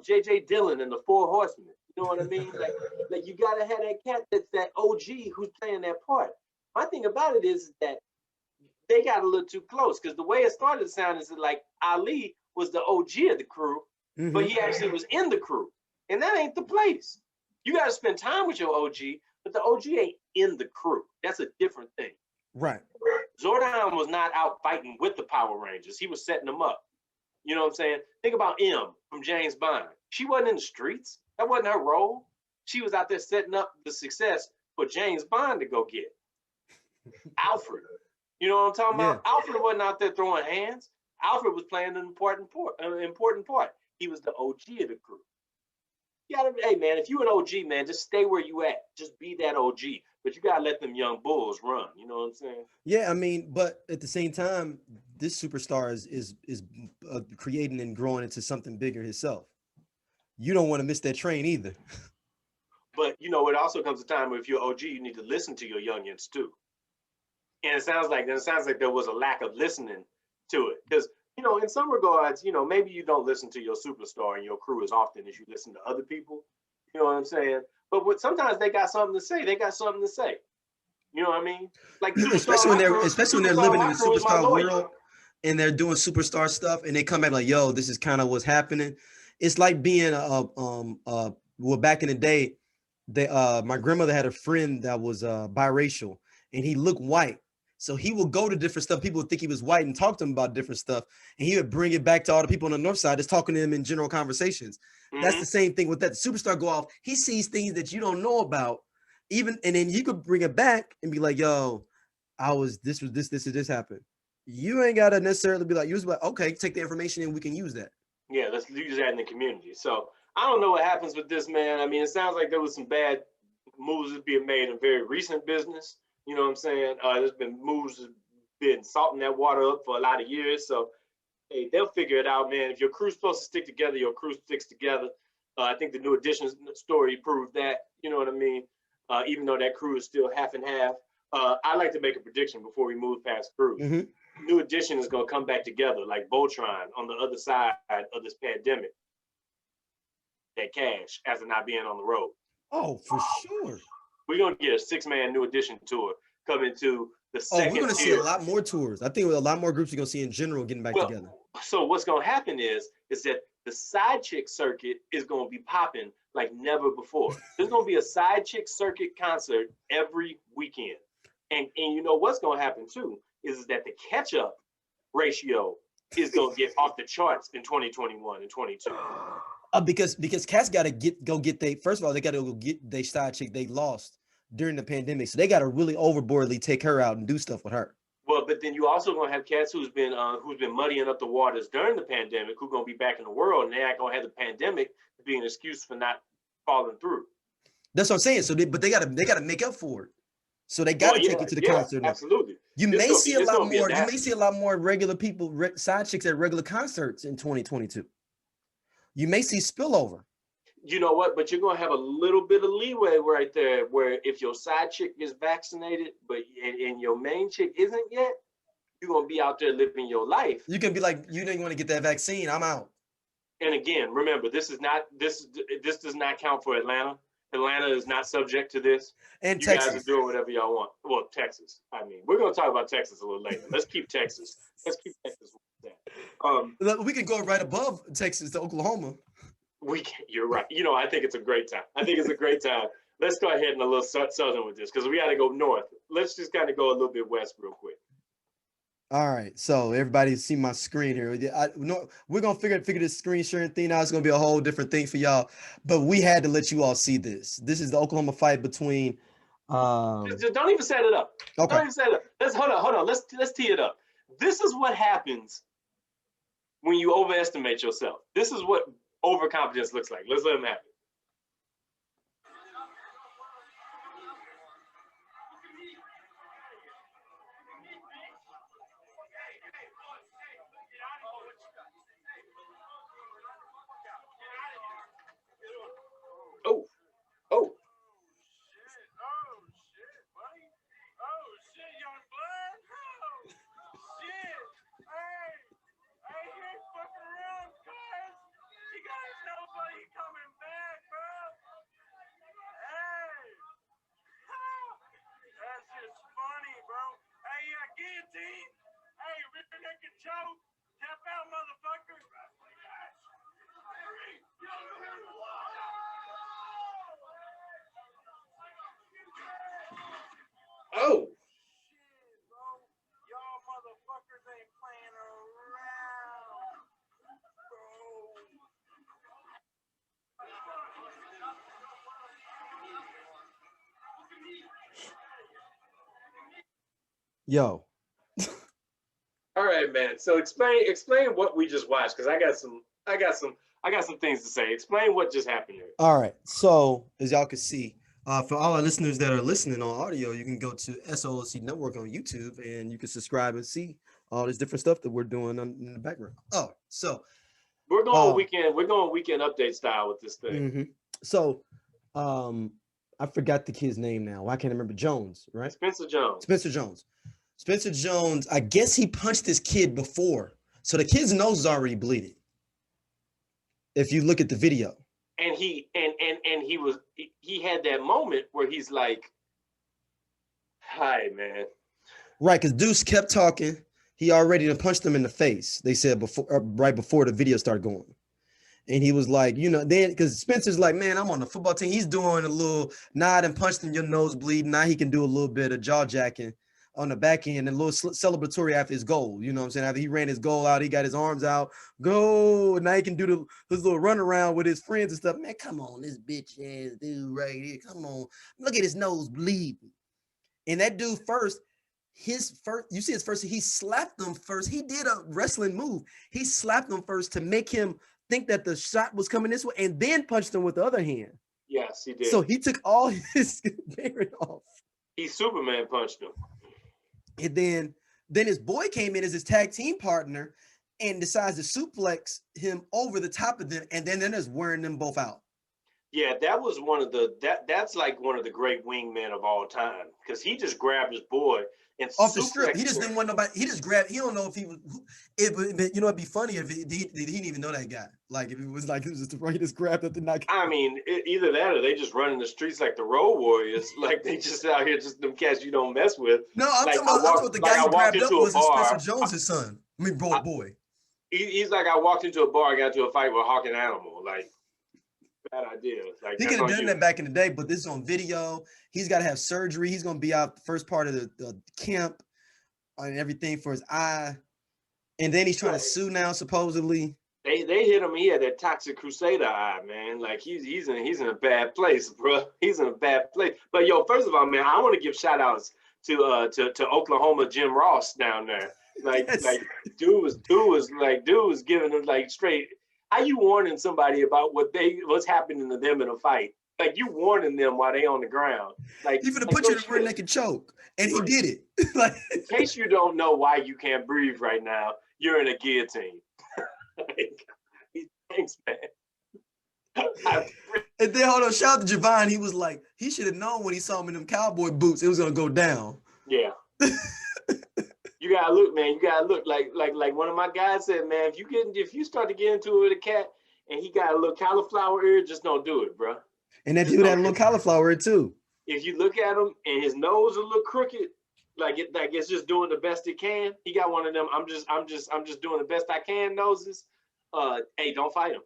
S2: J.J. Dillon and the Four Horsemen. You know what I mean? Like you gotta have that cat that's that OG who's playing that part. My thing about it is that they got a little too close, because the way it started to sound is that, like, Ali was the OG of the crew, but he actually was in the crew, and that ain't the place. You got to spend time with your OG, but the OG ain't in the crew. That's a different thing.
S1: Right.
S2: Zordon was not out fighting with the Power Rangers. He was setting them up. You know what I'm saying? Think about M from James Bond. She wasn't in the streets. That wasn't her role. She was out there setting up the success for James Bond to go get. Alfred. You know what I'm talking about? Alfred wasn't out there throwing hands. Alfred was playing an important part. He was the OG of the crew. You gotta, hey man, if you an OG, man, just stay where you at. Just be that OG. But you gotta let them young bulls run. You know what I'm saying?
S1: Yeah, I mean, but at the same time, this superstar is creating and growing into something bigger himself. You don't want to miss that train either.
S2: But you know, it also comes a time where if you're OG, you need to listen to your youngins too. And it sounds like there was a lack of listening to it, because, you know, in some regards, you know, maybe you don't listen to your superstar and your crew as often as you listen to other people. You know what I'm saying? But sometimes they got something to say. They got something to say. You know what I mean? Like,
S1: especially when they're living in a superstar world and they're doing superstar stuff, and they come back like, "Yo, this is kind of what's happening." It's like being well, back in the day, my grandmother had a friend that was biracial, and he looked white. So he would go to different stuff. People would think he was white and talk to him about different stuff. And he would bring it back to all the people on the north side, just talking to them in general conversations. That's the same thing with that. The superstar go off. He sees things that you don't know about. And then you could bring it back and be like, yo, this happened. You ain't got to necessarily be like, okay, take the information and we can use that.
S2: Yeah, let's use that in the community. So I don't know what happens with this, man. I mean, it sounds like there was some bad moves being made in very recent business. You know what I'm saying? There's been moves been salting that water up for a lot of years. So, hey, they'll figure it out, man. If your crew's supposed to stick together, your crew sticks together. I think the New Edition story proved that. You know what I mean? Even though that crew is still half and half. I like to make a prediction before we move past Cruz. New Edition is going to come back together like Voltron on the other side of this pandemic. That cash after not being on the road.
S1: Oh, for sure.
S2: We're going to get a 6-man New Edition tour coming to the second.
S1: We're going to see a lot more tours. I think a lot more groups you're going to see in general getting back together.
S2: So what's going to happen is that the side chick circuit is going to be popping like never before. There's going to be a side chick circuit concert every weekend. And you know what's going to happen too is that the catch-up ratio is going to get off the charts in 2021 and 22.
S1: Because cats got to go get first of all, they got to go get their side chick they lost during the pandemic. So they got to really overboardly take her out and do stuff with her.
S2: Well, but then you also going to have cats who's been muddying up the waters during the pandemic, who going to be back in the world, and they're not going to have the pandemic to be an excuse for not following through.
S1: That's what I'm saying. So they got to make up for it. So they got to take it to the concert.
S2: Absolutely.
S1: You may see a lot more. You may see a lot more regular people, side chicks at regular concerts in 2022. You may see spillover.
S2: You know what? But you're going to have a little bit of leeway right there, where if your side chick is vaccinated, and your main chick isn't yet, you're going to be out there living your life.
S1: You can be like, you didn't want to get that vaccine. I'm out.
S2: And again, remember, this does not count for Atlanta. Atlanta is not subject to this.
S1: And
S2: you
S1: Texas.
S2: guys are doing whatever y'all want. Well, Texas. I mean, we're going to talk about Texas a little later. Let's keep Texas. With that.
S1: We can go right above Texas to Oklahoma.
S2: You're right. You know, I think it's a great time. Let's go ahead and a little southern with this, because we got to go north. Let's just kind of go a little bit west real quick.
S1: All right, so everybody see my screen here. We're gonna figure this screen sharing thing out. It's gonna be a whole different thing for y'all, but we had to let you all see this. This is the Oklahoma fight between.
S2: Just don't even set it up.
S1: Okay.
S2: Don't even set it up. Let's hold on. Let's tee it up. This is what happens when you overestimate yourself. This is what overconfidence looks like. Let's let them have it. Oh.
S1: Yo.
S2: All right, man. So explain what we just watched, because I got some things to say. Explain what just happened here.
S1: All right. So as y'all can see, for all our listeners that are listening on audio, you can go to SOLC Network on YouTube and you can subscribe and see all this different stuff that we're doing in the background. Oh, so
S2: we're going weekend update style with this thing.
S1: Mm-hmm. So I forgot the kid's name now. I can't remember. Jones, right?
S2: Spencer Jones.
S1: Spencer Jones, I guess he punched this kid before. So the kid's nose is already bleeding. If you look at the video.
S2: And he had that moment where he's like, "Hi, man."
S1: Right, because Deuce kept talking. He already punched him in the face. They said right before the video started going. And he was like, then because Spencer's like, man, I'm on the football team. He's doing a little nod and punched in your nose bleeding. Now he can do a little bit of jaw jacking on the back end and a little celebratory after his goal. You know what I'm saying? After he ran his goal out, he got his arms out. Go. Now he can do his little run around with his friends and stuff. Man, come on, this bitch ass dude right here. Come on. Look at his nose bleeding. And that dude you see his first, he slapped him first. He did a wrestling move. He slapped him first to make him think that the shot was coming this way and then punched him with the other hand.
S2: Yes, he did.
S1: So he took all his bearing off.
S2: He Superman punched him.
S1: And then his boy came in as his tag team partner and decides to suplex him over the top of them, and then just wearing them both out.
S2: Yeah, that was that's like one of the great wingmen of all time, because he just grabbed his boy and
S1: off the strip. He just didn't want nobody. He just grabbed. He don't know if he was. It'd be funny if he didn't even know that guy. Like if it was like he was just he just grabbed up the knock.
S2: I mean, either that or they just running the streets like the Road Warriors. Like they just out here, just them cats you don't mess with.
S1: No, I'm talking about the guy he grabbed up was Spencer Jones' son. I mean, boy.
S2: He's like, I walked into a bar, got into a fight with Hawk and Animal. Like, bad idea. Like,
S1: he could have done that back in the day, but this is on video. He's got to have surgery. He's going to be out the first part of the camp and everything for his eye. And then he's trying to sue now, supposedly.
S2: They hit him. He had that toxic crusader eye, man. Like he's in a bad place, bro. He's in a bad place. But yo, first of all, man, I want to give shout outs to Oklahoma Jim Ross down there. Like, yes. Like dude was giving them like straight. How you warning somebody about what's happening to them in a fight? Like you warning them while they on the ground. Like
S1: even to put you in a rear naked choke, and he did it. Like
S2: in case you don't know why you can't breathe right now, you're in a guillotine. Like, thanks, man.
S1: And then hold on, shout out to Javon. He was like, he should have known when he saw him in them cowboy boots, it was gonna go down.
S2: Yeah. You gotta look, man. You gotta look like one of my guys said, man. If you start to get into it with a cat and he got a little cauliflower ear, just don't do it, bro.
S1: And that dude had a little cauliflower ear too.
S2: If you look at him and his nose a little crooked, like it's just doing the best it can. He got one of them. I'm just doing the best I can noses. Hey, don't fight him.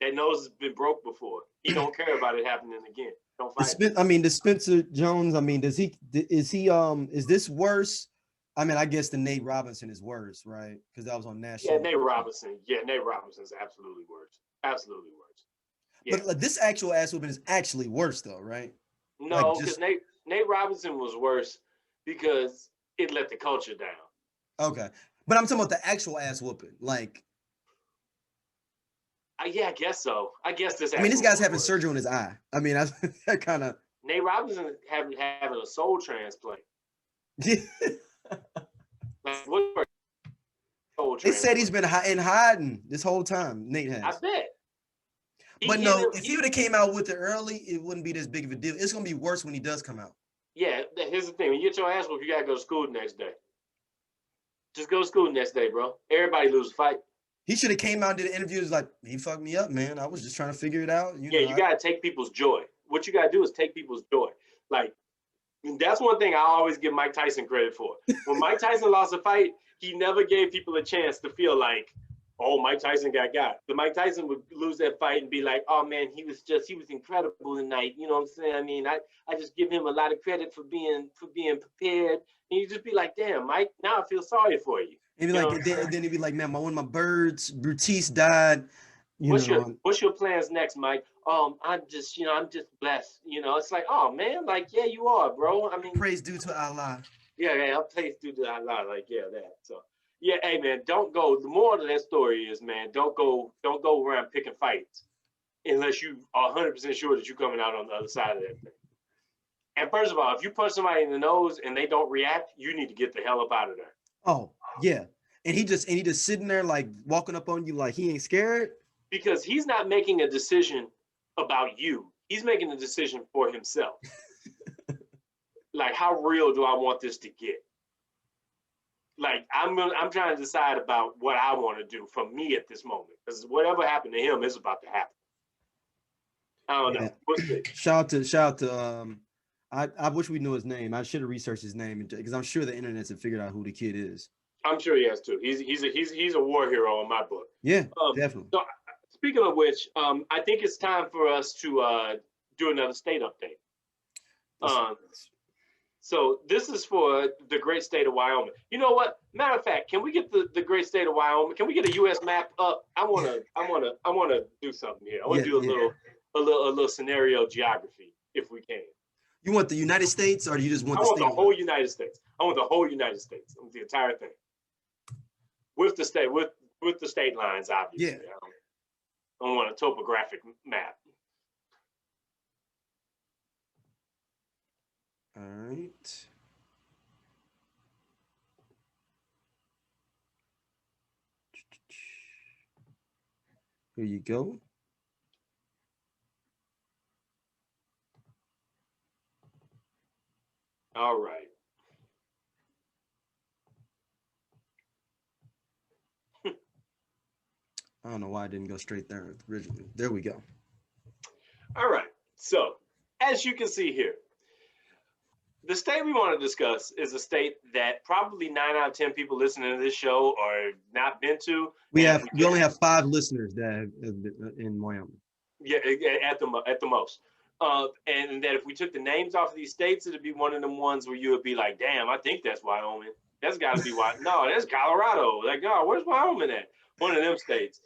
S2: That nose has been broke before. He don't care about it happening again. Don't fight him.
S1: I mean, the Spencer Jones. I mean, is this worse? I mean, I guess the Nate Robinson is worse, right? Because that was on national.
S2: Yeah, Nate Robinson. Yeah, Nate Robinson's absolutely worse. Absolutely worse. Yeah.
S1: But this actual ass whooping is actually worse, though, right?
S2: No, because Nate Robinson was worse because it let the culture down.
S1: Okay, but I'm talking about the actual ass whooping, like.
S2: Yeah, I guess so. I guess this.
S1: I mean, this guy's having surgery on his eye. I mean, that kind of.
S2: Nate Robinson having a soul transplant. Like, what?
S1: They said he's been in hiding this whole time. Nate has.
S2: I bet.
S1: But no, if he would have came out with it early, it wouldn't be this big of a deal. It's gonna be worse when he does come out.
S2: Yeah, here's the thing: when you get your ass whooped, you gotta go to school the next day. Just go to school the next day, bro. Everybody lose a fight.
S1: He should have came out and did an interview. It was like, he fucked me up, man. I was just trying to figure it out.
S2: You gotta take people's joy. What you gotta do is take people's joy. Like, And that's one thing I always give Mike Tyson credit for. When Mike Tyson lost a fight, he never gave people a chance to feel like, oh, Mike Tyson got. The Mike Tyson would lose that fight and be like, oh man, he was incredible tonight. You know what I'm saying? I mean, I just give him a lot of credit for being prepared. And you just be like, damn, Mike, now I feel sorry for you.
S1: And be like, then he'd be like, man, one of my birds, Brutis, died.
S2: What's your plans next, Mike? I'm just blessed. It's like, oh man, like, yeah, you are, bro. I mean,
S1: praise due to Allah.
S2: Yeah, praise due to Allah. Like, yeah, that. So, yeah, hey man, don't go. The moral of that story is, man, don't go around picking fights unless you are 100% sure that you're coming out on the other side of that thing. And first of all, if you punch somebody in the nose and they don't react, you need to get the hell up out of there.
S1: Oh yeah, and he just sitting there like walking up on you like he ain't scared.
S2: Because he's not making a decision about you. He's making a decision for himself. Like, how real do I want this to get? Like, I'm trying to decide about what I want to do for me at this moment. Because whatever happened to him is about to happen. I don't know. We'll see.
S1: Shout out to I wish we knew his name. I should have researched his name because I'm sure the internet's have figured out who the kid is.
S2: I'm sure he has too. He's a war hero in my book.
S1: Yeah, definitely.
S2: So, speaking of which, I think it's time for us to do another state update. So this is for the great state of Wyoming. You know what? Matter of fact, can we get the great state of Wyoming? Can we get a U.S. map up? I wanna do something here. I want to do a little scenario geography if we can.
S1: You want the United States, or do you just want?
S2: I want the whole United States. I want the whole United States. I want the entire thing with the state with the state lines, obviously.
S1: Yeah.
S2: I don't want a topographic map.
S1: All right. Here you go.
S2: All right.
S1: I don't know why I didn't go straight there originally. There we go.
S2: All right. So, as you can see here, the state we want to discuss is a state that probably 9 out of 10 people listening to this show are not been to.
S1: We only have 5 listeners that have in Wyoming.
S2: Yeah, at the most. And that if we took the names off of these states, it'd be one of them ones where you would be like, damn, I think that's Wyoming. That's got to be Wyoming. No, that's Colorado. Like, oh, where's Wyoming at? One of them states.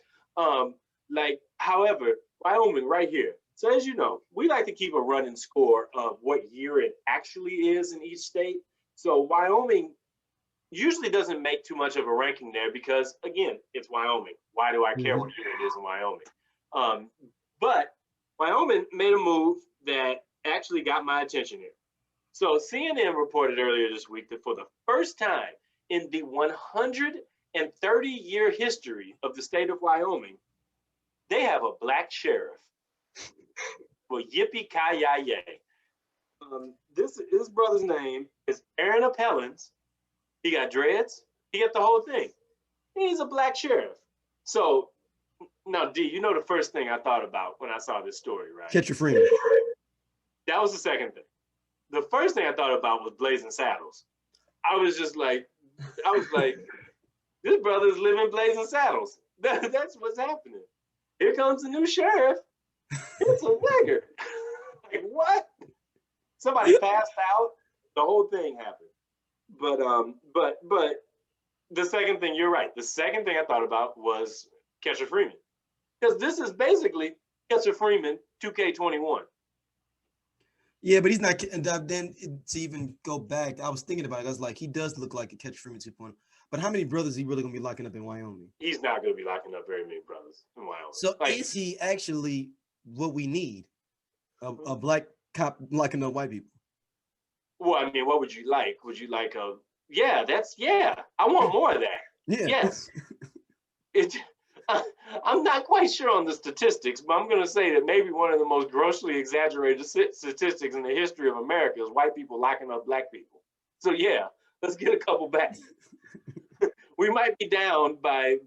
S2: However, Wyoming right here. So as you know, we like to keep a running score of what year it actually is in each state. So Wyoming usually doesn't make too much of a ranking there because, again, it's Wyoming. Why do I care what year it is in Wyoming? But Wyoming made a move that actually got my attention here. So CNN reported earlier this week that for the first time in the 130-year history of the state of Wyoming, they have a black sheriff. Well, yippee-ki-yay. This brother's name is Aaron Appellants. He got dreads. He got the whole thing. He's a black sheriff. So now, D, you know the first thing I thought about when I saw this story, right?
S1: Catch your Freeman.
S2: That was the second thing. The first thing I thought about was Blazing Saddles. I was like, this brother's living Blazing Saddles. That's what's happening. Here comes the new sheriff. It's a nigger. Like, what? Somebody passed out. The whole thing happened. But the second thing, you're right. The second thing I thought about was Catcher Freeman. Because this is basically Catcher Freeman 2K21.
S1: Yeah, but he's not. And then to even go back, I was thinking about it. I was like, he does look like a Catcher Freeman 2.0. But how many brothers is he really going to be locking up in Wyoming?
S2: He's not going to be locking up very many brothers in Wyoming.
S1: So is he actually what we need? A black cop locking up white people?
S2: Well, I mean, what would you like? Would you like a... Yeah, I want more of that.
S1: Yeah.
S2: Yes. I'm not quite sure on the statistics, but I'm going to say that maybe one of the most grossly exaggerated statistics in the history of America is white people locking up black people. So yeah, let's get a couple back. We might be down by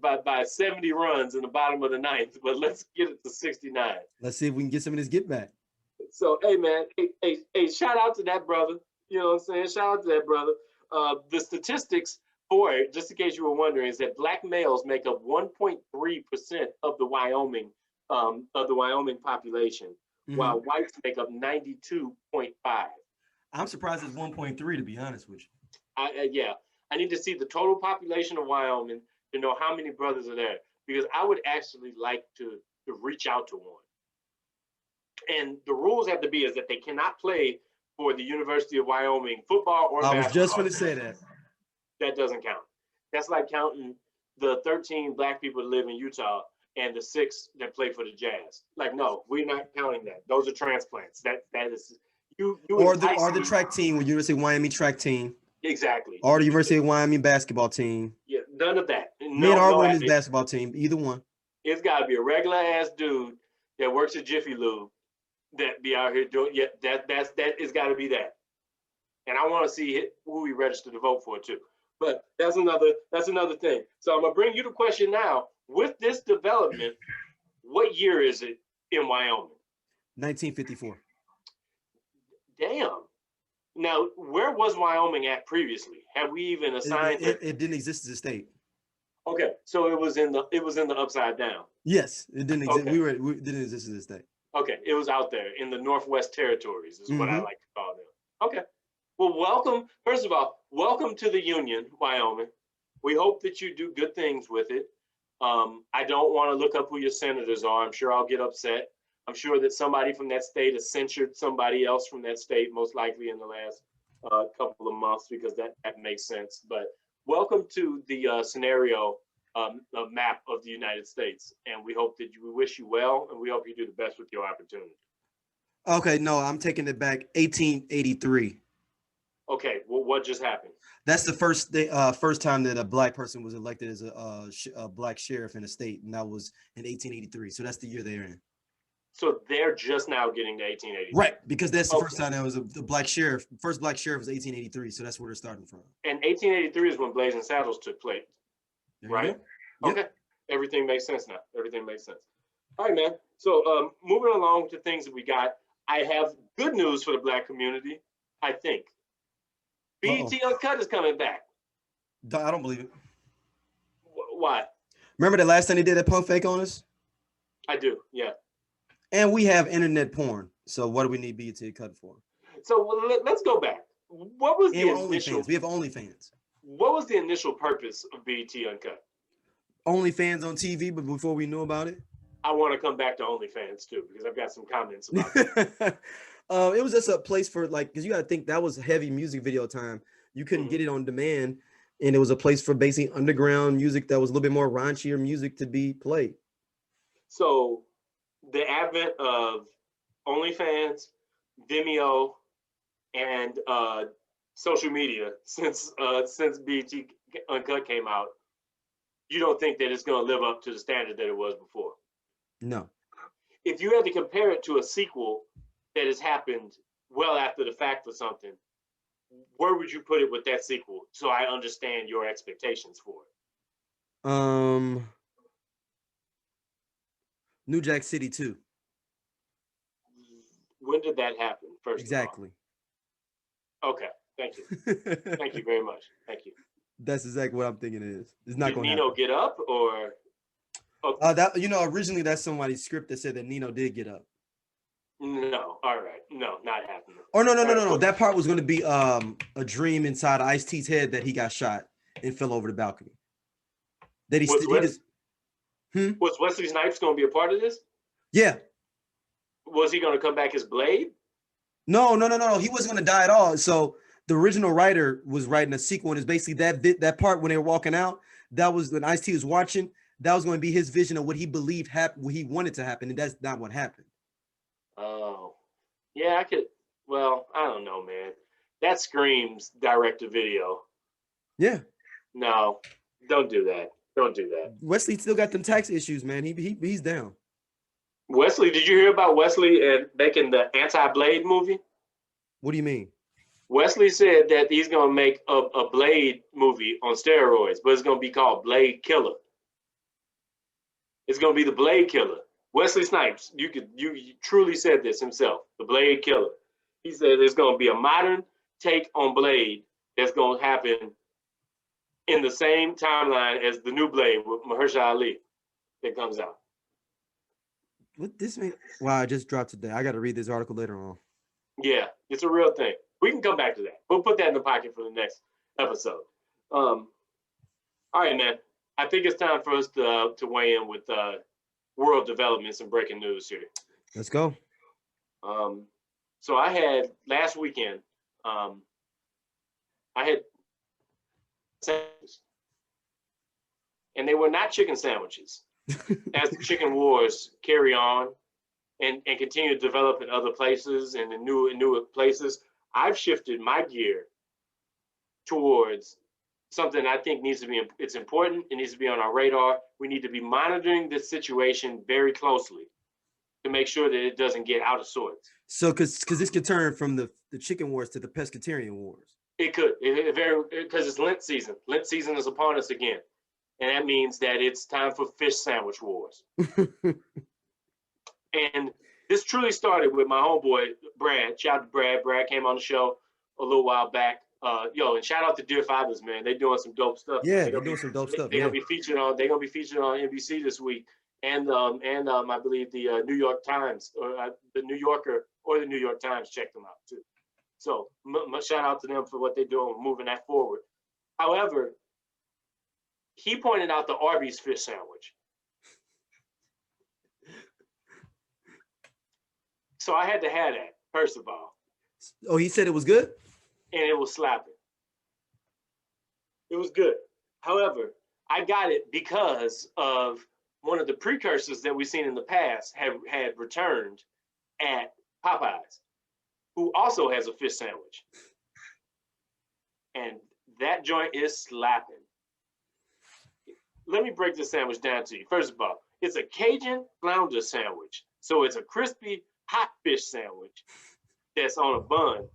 S2: 70 runs in the bottom of the ninth, but let's get it to 69.
S1: Let's see if we can get some of this get back.
S2: So, hey, man, hey, shout out to that brother. You know what I'm saying? Shout out to that brother. The statistics for it, just in case you were wondering, is that black males make up 1.3% of the Wyoming population, while whites make up 92.5.
S1: I'm surprised it's 1.3 to be honest with you.
S2: Yeah, I need to see the total population of Wyoming to know how many brothers are there, because I would actually like to reach out to one. And the rules have to be is that they cannot play for the University of Wyoming football or basketball.
S1: I was just going to say that.
S2: That doesn't count. That's like counting the 13 black people that live in Utah and the 6 that play for the Jazz. Like, no, we're not counting that. Those are transplants. That is you
S1: or the track team with University of Wyoming track team.
S2: Exactly.
S1: Or the University of Wyoming basketball team.
S2: Yeah, none of that.
S1: Men or women's basketball team, either one.
S2: It's got to be a regular ass dude that works at Jiffy Lube that be out here doing. Yeah, that is got to be that. And I want to see who we register to vote for too. But that's another thing. So I'm gonna bring you the question now. With this development, what year is it in Wyoming?
S1: 1954.
S2: Damn. Now, where was Wyoming at previously? Have we even assigned
S1: it? It didn't exist as a state.
S2: Okay, so it was in the upside down.
S1: Yes, it didn't exist. Okay. We didn't exist as a state.
S2: Okay, it was out there in the Northwest Territories, is what I like to call them. Okay. Well, welcome. First of all, welcome to the Union, Wyoming. We hope that you do good things with it. I don't want to look up who your senators are. I'm sure I'll get upset. I'm sure that somebody from that state has censured somebody else from that state, most likely in the last couple of months, because that makes sense. But welcome to the scenario map of the United States. And we hope that we wish you well, and we hope you do the best with your opportunity.
S1: Okay, no, I'm taking it back. 1883.
S2: Okay, well, what just happened?
S1: That's the first time that a black person was elected as a black sheriff in a state, and that was in 1883. So that's the year they're in.
S2: So they're just now getting to 1883.
S1: Right, because that's the first time there was the black sheriff. First black sheriff was 1883, so that's where they're starting from.
S2: And 1883 is when Blazing Saddles took place, right?
S1: Yep.
S2: Okay, everything makes sense now. Everything makes sense. All right, man. So moving along to things that we got, I have good news for the black community, I think. BET Uncut is coming back.
S1: I don't believe it.
S2: Why?
S1: Remember the last time they did that pump fake on us?
S2: I do, yeah.
S1: And we have internet porn. So what do we need BET Uncut for?
S2: So let's go back. What was the initial?
S1: We have OnlyFans.
S2: What was the initial purpose of BET Uncut?
S1: OnlyFans on TV, but before we knew about it?
S2: I want to come back to OnlyFans too, because I've got some comments about that.
S1: It was just a place for because you got to think that was heavy music video time. You couldn't get it on demand, and it was a place for basically underground music that was a little bit more raunchier music to be played.
S2: So the advent of OnlyFans, Vimeo, and social media since BET Uncut came out, you don't think that it's going to live up to the standard that it was before?
S1: No.
S2: If you had to compare it to a sequel that has happened well after the fact for something, where would you put it with that sequel so I understand your expectations for it?
S1: New Jack City 2.
S2: When did that happen? First
S1: exactly.
S2: Okay, thank you. Thank you very much. Thank you.
S1: That's exactly what I'm thinking it is. It's not going to
S2: Nino
S1: happen.
S2: Get up or?
S1: Okay. That originally that's somebody's script that said that Nino did get up.
S2: No, all right, no, not happening.
S1: Oh no. That part was going to be a dream inside Ice-T's head that he got shot and fell over the balcony. That
S2: was Wesley Snipes going to be a part of this?
S1: Yeah.
S2: Was he going to come back as Blade?
S1: No. He wasn't going to die at all. So the original writer was writing a sequel, and it's basically that part when they were walking out. That was when Ice-T was watching. That was going to be his vision of what he believed happened, what he wanted to happen, and that's not what happened.
S2: Oh, yeah, I could. Well, I don't know, man. That screams direct-to-video.
S1: Yeah.
S2: No, don't do that. Don't do that.
S1: Wesley still got them tax issues, man. He's down.
S2: Wesley, did you hear about Wesley and making the anti-Blade movie?
S1: What do you mean?
S2: Wesley said that he's gonna make a Blade movie on steroids, but it's gonna be called Blade Killer. It's gonna be the Blade Killer. Wesley Snipes, you truly said this himself, the Blade Killer. He said it's gonna be a modern take on Blade that's going to happen in the same timeline as the new Blade with Mahershala Ali that comes out.
S1: What this mean? Wow, I just dropped today. I got to read this article later on.
S2: Yeah, it's a real thing. We can come back to that. We'll put that in the pocket for the next episode. All right, man. I think it's time for us to weigh in with world developments and breaking news here.
S1: Let's go.
S2: So I had last weekend, I had sandwiches, and they were not chicken sandwiches. As the chicken wars carry on and continue to develop in other places and in newer places, I've shifted my gear towards something I think it's important. It needs to be on our radar. We need to be monitoring this situation very closely to make sure that it doesn't get out of sorts.
S1: So, because this could turn from the chicken wars to the pescatarian wars.
S2: It could, because it's Lent season. Lent season is upon us again. And that means that it's time for fish sandwich wars. And this truly started with my homeboy, Brad. Shout out to Brad. Brad came on the show a little while back. And shout out to Dear Fathers, man. They're doing some dope stuff.
S1: Yeah, they're doing some dope stuff.
S2: They're gonna be featured on NBC this week. And I believe the New York Times or the New Yorker or the New York Times checked them out too. So shout out to them for what they're doing, moving that forward. However, he pointed out the Arby's fish sandwich. So I had to have that, first of all.
S1: Oh, he said it was good?
S2: And it was slapping. It was good. However, I got it because of one of the precursors that we've seen in the past had returned at Popeyes, who also has a fish sandwich. And that joint is slapping. Let me break this sandwich down to you. First of all, it's a Cajun flounder sandwich. So it's a crispy, hot fish sandwich that's on a bun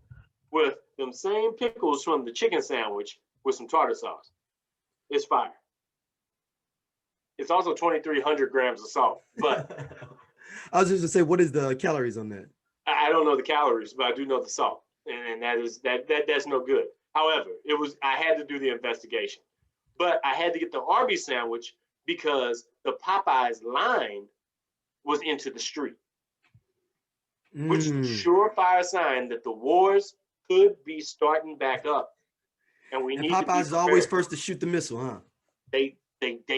S2: with them same pickles from the chicken sandwich with some tartar sauce. It's fire. It's also 2,300 grams of salt. But
S1: I was just gonna say, what is the calories on that?
S2: I don't know the calories, but I do know the salt, and that's no good. However, I had to do the investigation. But I had to get the Arby's sandwich because the Popeyes line was into the street, which is a surefire sign that the wars could be starting back up. And we need
S1: Popeyes is always first to shoot the missile, huh?
S2: They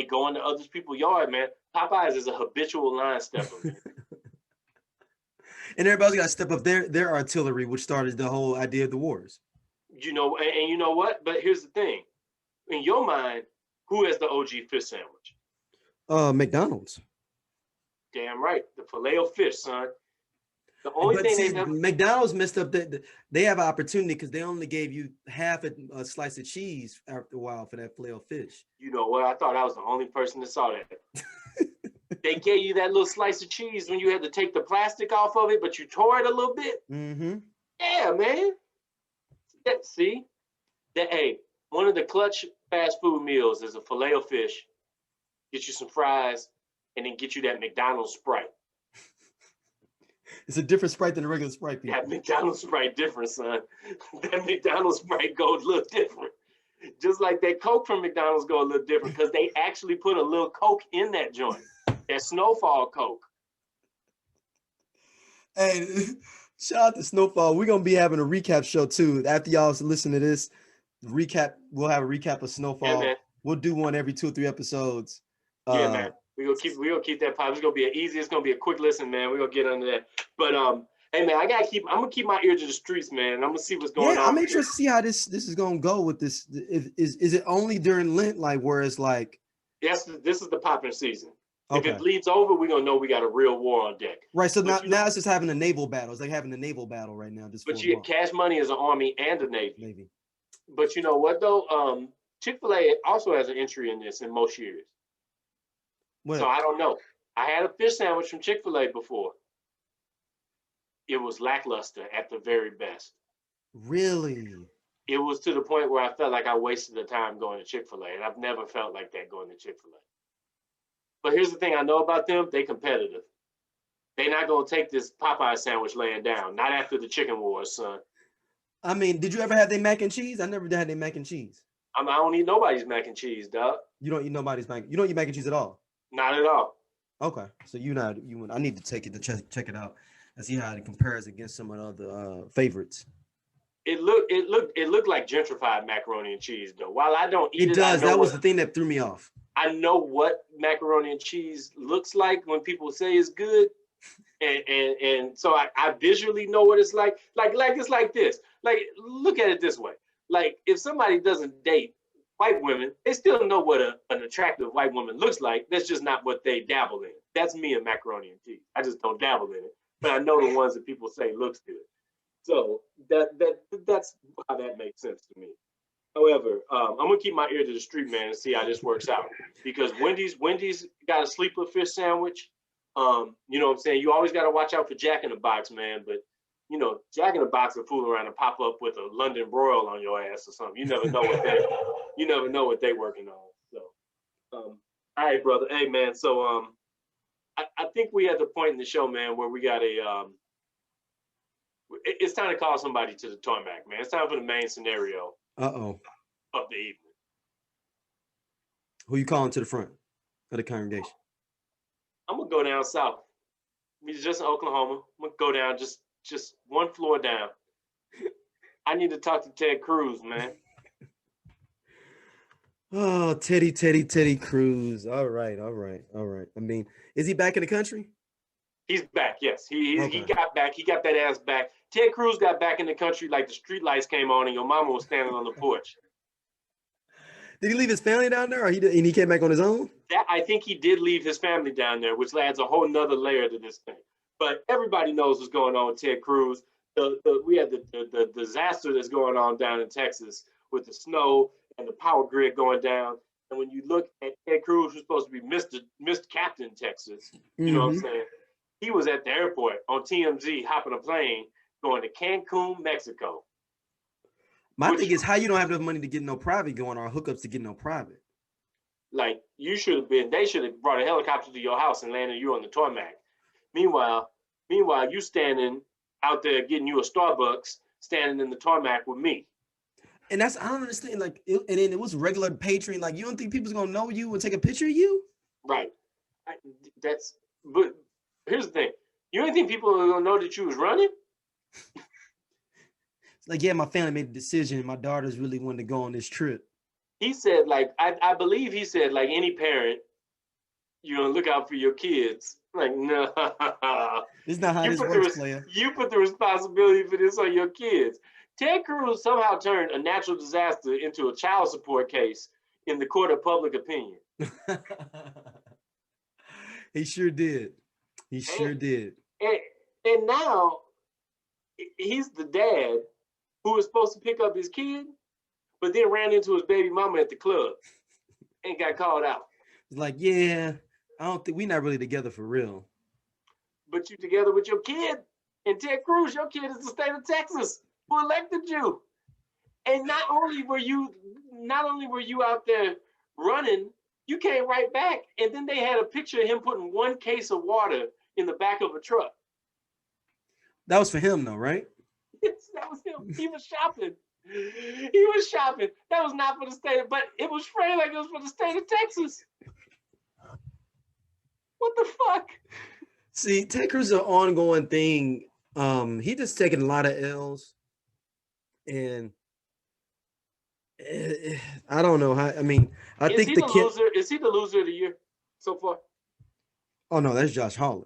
S2: go into other people's yard, man. Popeyes is a habitual line stepper, man.
S1: And everybody's got to step up their artillery, which started the whole idea of the wars.
S2: You know, and you know what? But here's the thing. In your mind, who has the OG fish sandwich?
S1: McDonald's.
S2: Damn right. The Filet-O-Fish, son. The only thing
S1: McDonald's messed up. They have an opportunity because they only gave you half a slice of cheese after a while for that Filet-O-Fish.
S2: You know what? I thought I was the only person that saw that. They gave you that little slice of cheese when you had to take the plastic off of it, but you tore it a little bit.
S1: Mm-hmm.
S2: Yeah, man. Hey, one of the clutch fast food meals is a Filet-O-Fish. Get you some fries, and then get you that McDonald's Sprite.
S1: It's a different Sprite than a regular Sprite. People.
S2: That McDonald's Sprite different, son. That McDonald's Sprite goes a little different. Just like that Coke from McDonald's go a little different because they actually put a little Coke in that joint. That Snowfall Coke.
S1: Hey, shout out to Snowfall. We're going to be having a recap show too. After y'all listen to this, we'll have a recap of Snowfall. Yeah, we'll do one every 2 or 3 episodes.
S2: Yeah, man. We're gonna keep that pop. It's gonna be it's gonna be a quick listen, man. We're gonna get under that. But hey man, I'm gonna keep my ear to the streets, man. And I'm gonna see what's going on.
S1: Yeah, I'm interested to see how this is gonna go with this. Is it only during Lent, like where it's like
S2: yes, this is the popping season.
S1: Okay.
S2: If it bleeds over, we're gonna know we got a real war on deck.
S1: Right. So now it's just having a naval battle. It's like having a naval battle right now.
S2: But Cash Money is an army and a navy. But you know what though? Chick-fil-A also has an entry in this in most years. What? So I don't know. I had a fish sandwich from Chick-fil-A before. It was lackluster at the very best.
S1: Really?
S2: It was to the point where I felt like I wasted the time going to Chick-fil-A, and I've never felt like that going to Chick-fil-A. But here's the thing I know about them. They competitive. They're not going to take this Popeye sandwich laying down. Not after the chicken wars, son.
S1: I mean, did you ever have their mac and cheese? I never had their mac and cheese.
S2: I don't eat nobody's mac and cheese, dog.
S1: You don't eat nobody's mac. You don't eat mac and cheese at all.
S2: Not at all.
S1: Okay, so you not you. I need to take it to check it out and see how it compares against some of the other favorites.
S2: It looked like gentrified macaroni and cheese though. While I don't eat
S1: It
S2: it, I
S1: does.
S2: know
S1: That was
S2: what
S1: the thing that threw me off.
S2: I know what macaroni and cheese looks like when people say it's good. And so I visually know what it's like. Like it's like this. Like look at it this way. Like if somebody doesn't date white women, they still know what an attractive white woman looks like. That's just not what they dabble in. That's me and macaroni and cheese. I just don't dabble in it, but I know the ones that people say looks good. So that's how that makes sense to me. However, I'm gonna keep my ear to the street, man, and see how this works out. Because Wendy's got a sleeper fish sandwich. You know what I'm saying? You always got to watch out for Jack in the Box, man. But you know, Jack in the Box will fool around and pop up with a London broil on your ass or something. You never know what they working on. So, all right, brother. Hey, man. So, I think we at the point in the show, man, where we got it's time to call somebody to the tarmac, man. It's time for the main scenario
S1: Uh-oh.
S2: of the evening.
S1: Who you calling to the front of the congregation?
S2: I'm gonna go down south. He's just in Oklahoma. I'm gonna go down just one floor down. I need to talk to Ted Cruz, man.
S1: Oh, Teddy Cruz. All right. I mean, is he back in the country?
S2: He's back. Yes, he
S1: Okay.
S2: got back. He got that ass back. Ted Cruz got back in the country like the street lights came on and your mama was standing on the porch.
S1: Did he leave his family down there, or and he came back on his own?
S2: That I think he did leave his family down there, which adds a whole nother layer to this thing. But everybody knows what's going on with Ted Cruz. We had the disaster that's going on down in Texas with the snow and the power grid going down. And when you look at Ted Cruz, who's supposed to be Mr. Captain Texas, you know what I'm saying? He was at the airport on TMZ hopping a plane going to Cancun, Mexico.
S1: My thing is how you don't have enough money to get no private going or hookups to get no private.
S2: Like they should have brought a helicopter to your house and landed you on the tarmac. Meanwhile, you standing out there getting you a Starbucks, standing in the tarmac with me.
S1: And I don't understand. Like, and then it was regular Patreon. Like, you don't think people's gonna know you and take a picture of you?
S2: Right. But here's the thing. You don't think people are gonna know that you was running?
S1: It's like, yeah, my family made a decision. My daughters really wanted to go on this trip.
S2: He said, like, I believe he said, like any parent, you're gonna look out for your kids. Like, no.
S1: This is not how this works, player.
S2: You put the responsibility for this on your kids. Ted Cruz somehow turned a natural disaster into a child support case in the court of public opinion.
S1: He sure did. He sure did.
S2: And now he's the dad who was supposed to pick up his kid, but then ran into his baby mama at the club and got called out.
S1: It's like, yeah, I don't think we're not really together for real.
S2: But you together with your kid. And Ted Cruz, your kid is the state of Texas who elected you. And not only were you out there running, you came right back. And then they had a picture of him putting one case of water in the back of a truck.
S1: That was for him though, right?
S2: Yes, that was him. He was shopping. He was shopping. That was not for the state, but it was framed like it was for the state of Texas. What the fuck?
S1: See, Ted Cruz is an ongoing thing. He just taking a lot of L's, and I don't know how. I mean, I think the kid.
S2: Loser, is he the loser of the year so far?
S1: Oh no, that's Josh Hawley.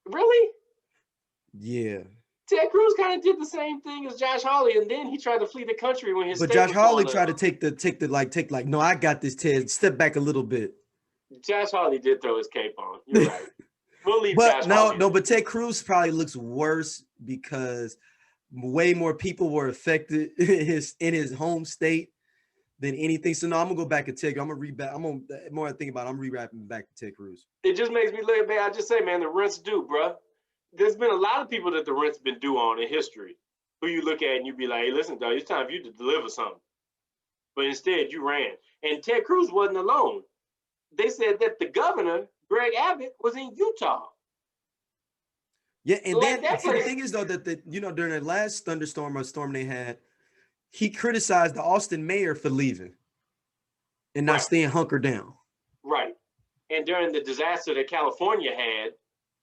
S2: Really?
S1: Yeah.
S2: Ted Cruz kind of did the same thing as Josh Hawley, and then he tried to flee the country when his.
S1: But Josh Hawley tried to take the no, I got this, Ted. Step back a little bit.
S2: Josh Hawley did throw his cape on. You're right. We'll leave Josh Hawley.
S1: No, but Ted Cruz probably looks worse because way more people were affected in his home state than anything. So no, I'm gonna go back to Ted. I'm more I think about it, I'm rewrapping back to Ted Cruz.
S2: It just makes me look, man. I just say, man, the rent's due, bro. There's been a lot of people that the rent's been due on in history who you look at and you be like, hey, listen, dog, it's time for you to deliver something. But instead, you ran. And Ted Cruz wasn't alone. They said that the governor, Greg Abbott, was in Utah.
S1: Yeah, and
S2: Like
S1: then
S2: that
S1: see the
S2: place.
S1: thing is though that during the last thunderstorm or storm they had, he criticized the Austin mayor for leaving and not
S2: Right,
S1: staying hunkered down.
S2: right. And during the disaster that California had,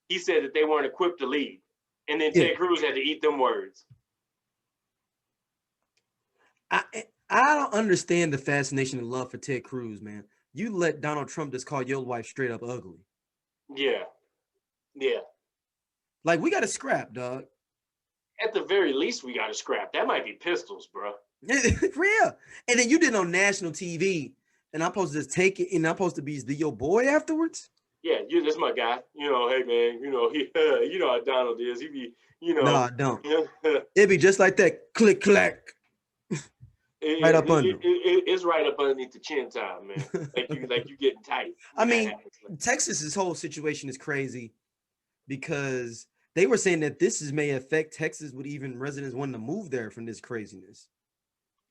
S2: he said that they weren't equipped to lead. And then
S1: Yeah,
S2: Ted Cruz had to eat them words.
S1: I I don't understand the fascination and love for Ted Cruz, man. You let Donald Trump just call your wife straight up ugly.
S2: Yeah, yeah.
S1: Like we got to scrap, dog.
S2: At the very least, we got to scrap. That might be pistols, bro.
S1: Real. And then you did it on national TV, and I'm supposed to just take it, and I'm supposed to be your boy afterwards.
S2: Yeah, this my guy. Hey man, he, how Donald is. He be,
S1: No, I don't. It'd be just like that, click clack, right up under.
S2: It's right up underneath the chin time, man. Like you getting tight.
S1: I mean, Texas's whole situation is crazy because they were saying that this may affect Texas with even residents wanting to move there from this craziness.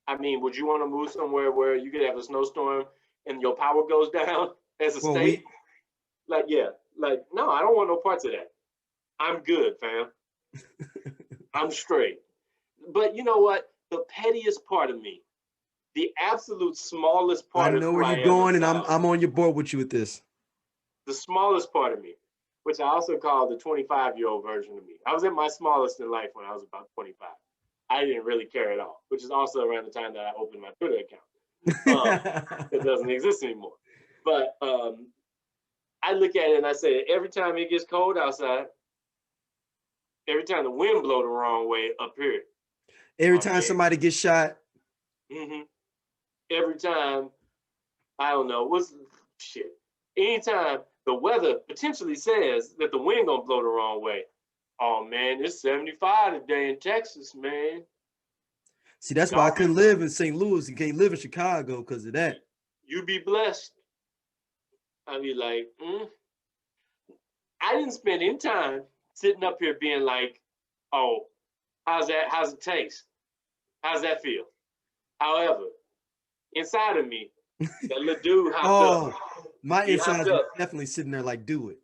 S2: I mean, would you want to move somewhere where you could have a snowstorm and your power goes down as a state? No, I don't want no parts of that. I'm good, fam. I'm straight. But you know what? The pettiest part of me, the absolute smallest part
S1: I
S2: of
S1: know
S2: who
S1: where
S2: I
S1: you're
S2: am
S1: going, and
S2: inside,
S1: I'm on your board with you with this.
S2: the smallest part of me, which I also call the 25-year-old version of me. I was at my smallest in life when I was about 25. I didn't really care at all, which is also around the time that I opened my Twitter account. It doesn't exist anymore. But I look at it and I say, every time it gets cold outside, every time the wind blow the wrong way up here,
S1: every time somebody gets shot,
S2: every time, I don't know, shit. Anytime the weather potentially says that the wind gonna blow the wrong way, oh man, it's 75 today in Texas, man.
S1: See, that's why I couldn't live in St. Louis and can't live in Chicago because of that.
S2: You be blessed. I be like, I didn't spend any time sitting up here being like, oh, how's it taste? How's that feel? However, inside of me, that little dude hopped up.
S1: My insides were definitely sitting there like, do it.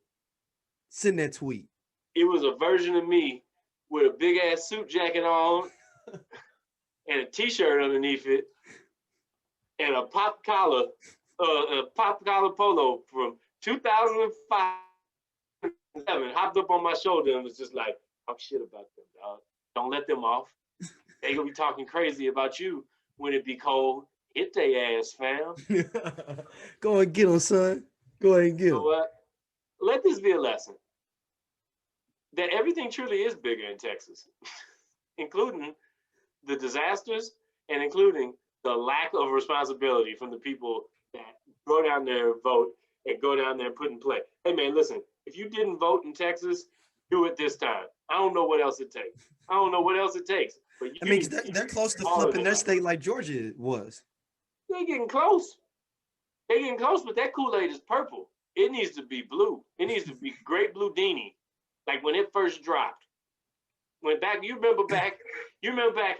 S1: Send that tweet.
S2: It was a version of me with a big ass suit jacket on and a t-shirt underneath it and a pop collar polo from 2005 hopped up on my shoulder and was just like, talk shit about them, dog. Don't let them off. They gonna be talking crazy about you when it be cold. Hit their ass, fam.
S1: Go and get them, son. Go ahead and get them.
S2: You know what? Let this be a lesson that everything truly is bigger in Texas, including the disasters and including the lack of responsibility from the people that go down there and vote and go down there and put in play. Hey man, listen, if you didn't vote in Texas, do it this time. I don't know what else it takes. But
S1: I mean, they're close to flipping their state like Georgia was.
S2: They're getting close. But that Kool-Aid is purple. It needs to be blue. It needs to be great blue Dini, like when it first dropped. You remember back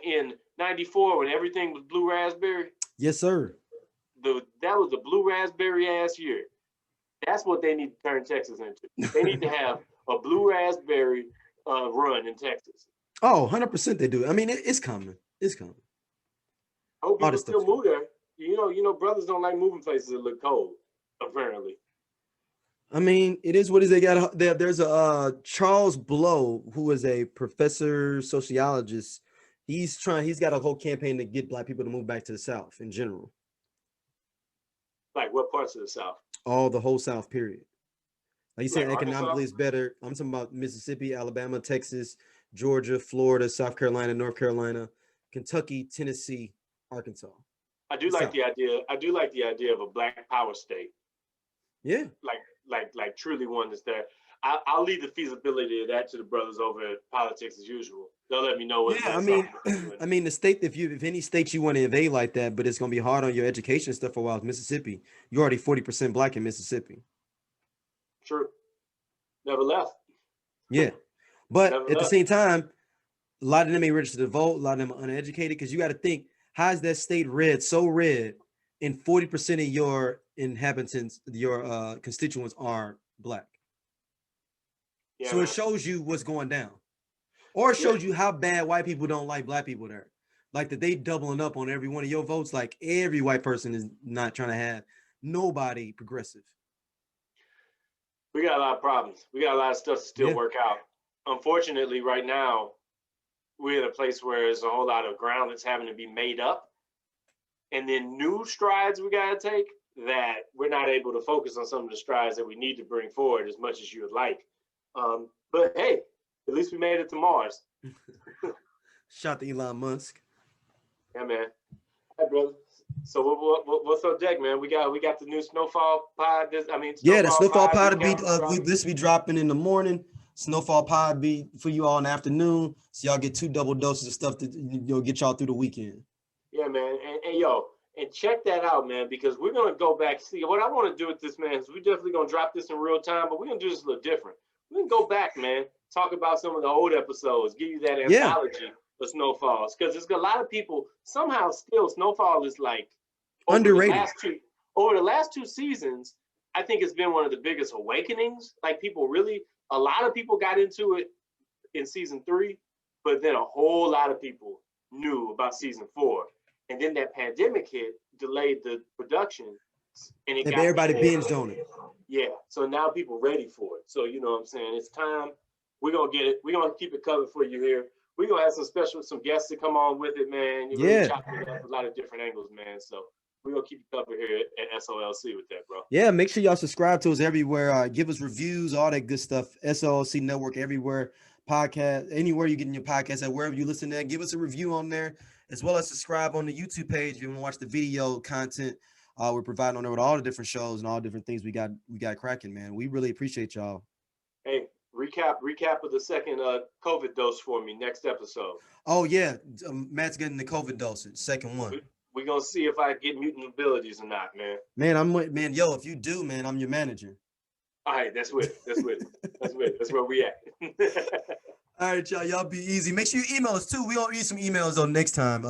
S2: in '94 when everything was blue raspberry?
S1: Yes, sir.
S2: That was the blue raspberry ass year. That's what they need to turn Texas into. They need to have a blue raspberry run in Texas.
S1: Oh, 100% they do. I mean, it's coming. It's coming.
S2: I hope people still move there. You know, brothers don't like moving places that look cold, apparently.
S1: I mean, it is what it is. There's a Charles Blow, who is a professor sociologist. He's got a whole campaign to get Black people to move back to the South in general.
S2: Like what parts of the South?
S1: The whole South, period. Like you said, economically it's better. I'm talking about Mississippi, Alabama, Texas, Georgia, Florida, South Carolina, North Carolina, Kentucky, Tennessee, Arkansas.
S2: I do like the idea of a Black power state.
S1: Yeah.
S2: Like truly one that's there. I'll leave the feasibility of that to the brothers over at Politics as Usual. They'll let me know what.
S1: Yeah, I mean, the state. If any state you want to invade like that, but it's gonna be hard on your education stuff for a while. Is Mississippi. You're already 40% Black in Mississippi.
S2: True. Never left.
S1: Yeah, but at the same time, a lot of them ain't registered to vote. A lot of them are uneducated because you got to think, how is that state red, so red, and 40% of your inhabitants, your constituents are Black?
S2: Yeah,
S1: So
S2: man.
S1: it shows you what's going down. Or it shows you how bad white people don't like black people there. Like that they doubling up on every one of your votes. Like every white person is not trying to have nobody progressive.
S2: We got a lot of problems. We got a lot of stuff to still
S1: Yeah.
S2: work out. Unfortunately, right now, we're in a place where there's a whole lot of ground that's having to be made up. And then new strides we got to take that we're not able to focus on some of the strides that we need to bring forward as much as you would like. But hey, at least we made it to Mars.
S1: Shout to Elon Musk.
S2: Yeah, man. Hey, brother. So what's up, deck, man? We got the new Snowfall Pod.
S1: Yeah, the Snowfall Pod
S2: recap
S1: will be this be dropping in the morning. Snowfall Pod be for you all in the afternoon. So y'all get 2 double doses of stuff that you'll get y'all through the weekend.
S2: Yeah, man. And yo, and check that out, man, because we're gonna go back. See, what I want to do with this, man, is we're definitely gonna drop this in real time, but we're gonna do this a little different. We can go back, man, talk about some of the old episodes, give you that anthology of Snowfalls, because there's a lot of people somehow still Snowfall is like
S1: Underrated.
S2: Over the last 2 seasons, I think it's been one of the biggest awakenings. Like a lot of people got into it in season 3, but then a whole lot of people knew about season 4. And then that pandemic hit, delayed the production, and
S1: everybody binged on it.
S2: Yeah, so now people ready for it. So you know what I'm saying? It's time. We're gonna get it. We're gonna keep it covered for you here. We're gonna have some guests to come on with it, man. You're really chopping it up a lot of different angles, man. So we're gonna keep you covered here at SOLC with that, bro.
S1: Yeah, make sure y'all subscribe to us everywhere. Give us reviews, all that good stuff. SOLC Network everywhere. Podcast, anywhere you're getting your podcast at, wherever you listen to, give us a review on there, as well as subscribe on the YouTube page if you want to watch the video content we're providing on there with all the different shows and all different things we got cracking, man. We really appreciate y'all.
S2: Hey, recap of the second COVID dose for me next episode.
S1: Oh yeah, Matt's getting the COVID dose, second one.
S2: We're gonna see if I get mutant abilities or not, man.
S1: Man, yo, if you do, man, I'm your manager.
S2: All right, that's with it. That's where we at.
S1: All right, y'all be easy. Make sure you email us too. We gonna read some emails though next time.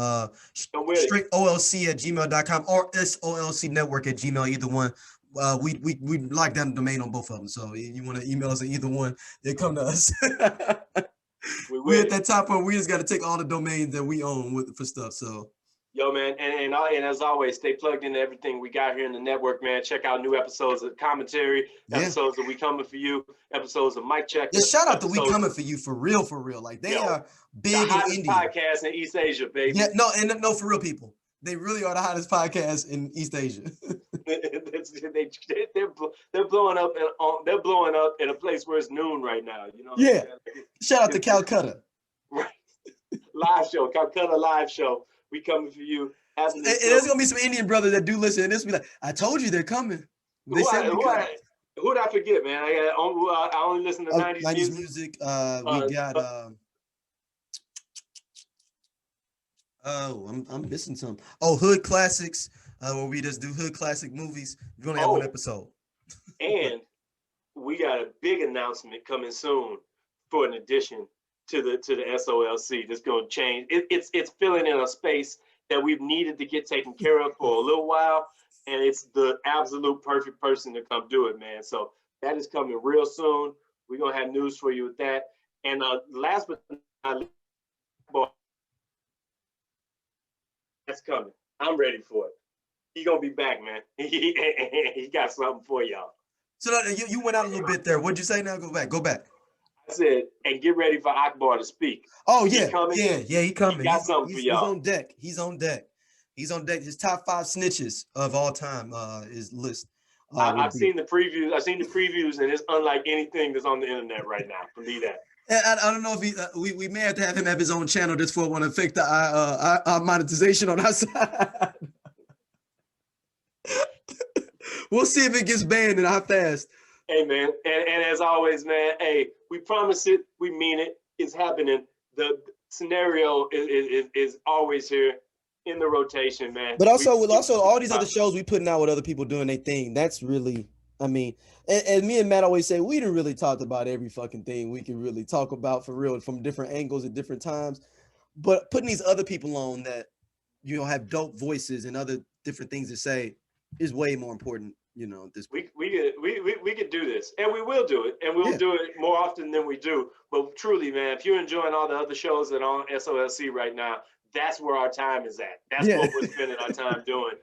S1: Straight olc@gmail.com or SOLC Network @gmail, either one. We lock down the domain on both of them. So you want to email us at either one, they come to us. we at that top where we just got to take all the domains that we own for stuff. So.
S2: Yo, man, and as always, stay plugged into everything we got here in the network, man. Check out new episodes of commentary, episodes of We Coming For You, episodes of Mic Check.
S1: Yeah, shout out to We Coming For You for real. Like they are big
S2: the hottest
S1: in India.
S2: podcast in East Asia, baby.
S1: Yeah, no, for real, people. They really are the hottest podcast in East Asia.
S2: they're blowing up in a place where it's noon right now. You know.
S1: Yeah. Shout out to Calcutta.
S2: Right. Calcutta live show. We Coming For You.
S1: And there's gonna be some Indian brothers that do listen, and this be like, I told you they're coming.
S2: Who did I forget, man? I only listen to 90s
S1: music. We got I'm missing some. Oh, Hood Classics, where we just do Hood Classic movies. We only have one episode.
S2: And we got a big announcement coming soon for an addition to the SOLC that's going to change. It's filling in a space that we've needed to get taken care of for a little while, and it's the absolute perfect person to come do it, man. So that is coming real soon. We're going to have news for you with that. And last but not least, that's coming. I'm ready for it. He's going to be back, man. He got something for y'all.
S1: So you went out a little bit there. What'd you say now? Go back.
S2: I said, and get ready for Akbar to speak.
S1: Oh, yeah. He coming.
S2: He got something for y'all.
S1: He's on deck. His top 5 snitches of all time is list.
S2: I've seen the previews, and it's unlike anything that's on the internet right now. Believe that.
S1: I don't know if we may have to have him have his own channel just for want to affect our monetization on our side. We'll see if it gets banned and how fast.
S2: Hey, man, and as always, man, hey, we promise it, we mean it, it's happening. The scenario is always here in the rotation, man.
S1: But also all these other shows we putting out with other people doing their thing, that's really, I mean, and me and Matt always say, we didn't really talk about every fucking thing we can really talk about for real from different angles at different times. But putting these other people on that, have dope voices and other different things to say is way more important you know, at this point.
S2: We could do this, and we will do it, and we'll
S1: Yeah.
S2: do it more often than we do. But truly, man, if you're enjoying all the other shows that are on SOLC right now, that's where our time is at. That's
S1: Yeah.
S2: what we're spending our time doing.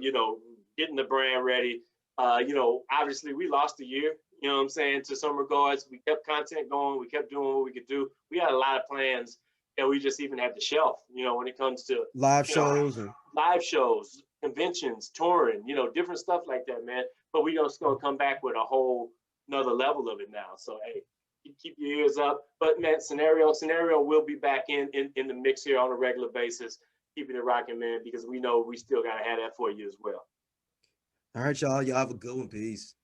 S2: You know, getting the brand ready. You know, obviously we lost a year. You know what I'm saying? To some regards, we kept content going. We kept doing what we could do. We had a lot of plans that we just even had to shelf. You know, when it comes to
S1: Live
S2: you know
S1: shows and
S2: live shows, conventions, touring, you know, different stuff like that, man. But we just gonna come back with a whole another level of it now. So hey, keep your ears up. But man, scenario will be back in the mix here on a regular basis, keeping it rocking, man, because we know we still gotta have that for you as well.
S1: all right, y'all. Y'all have a good one. Peace.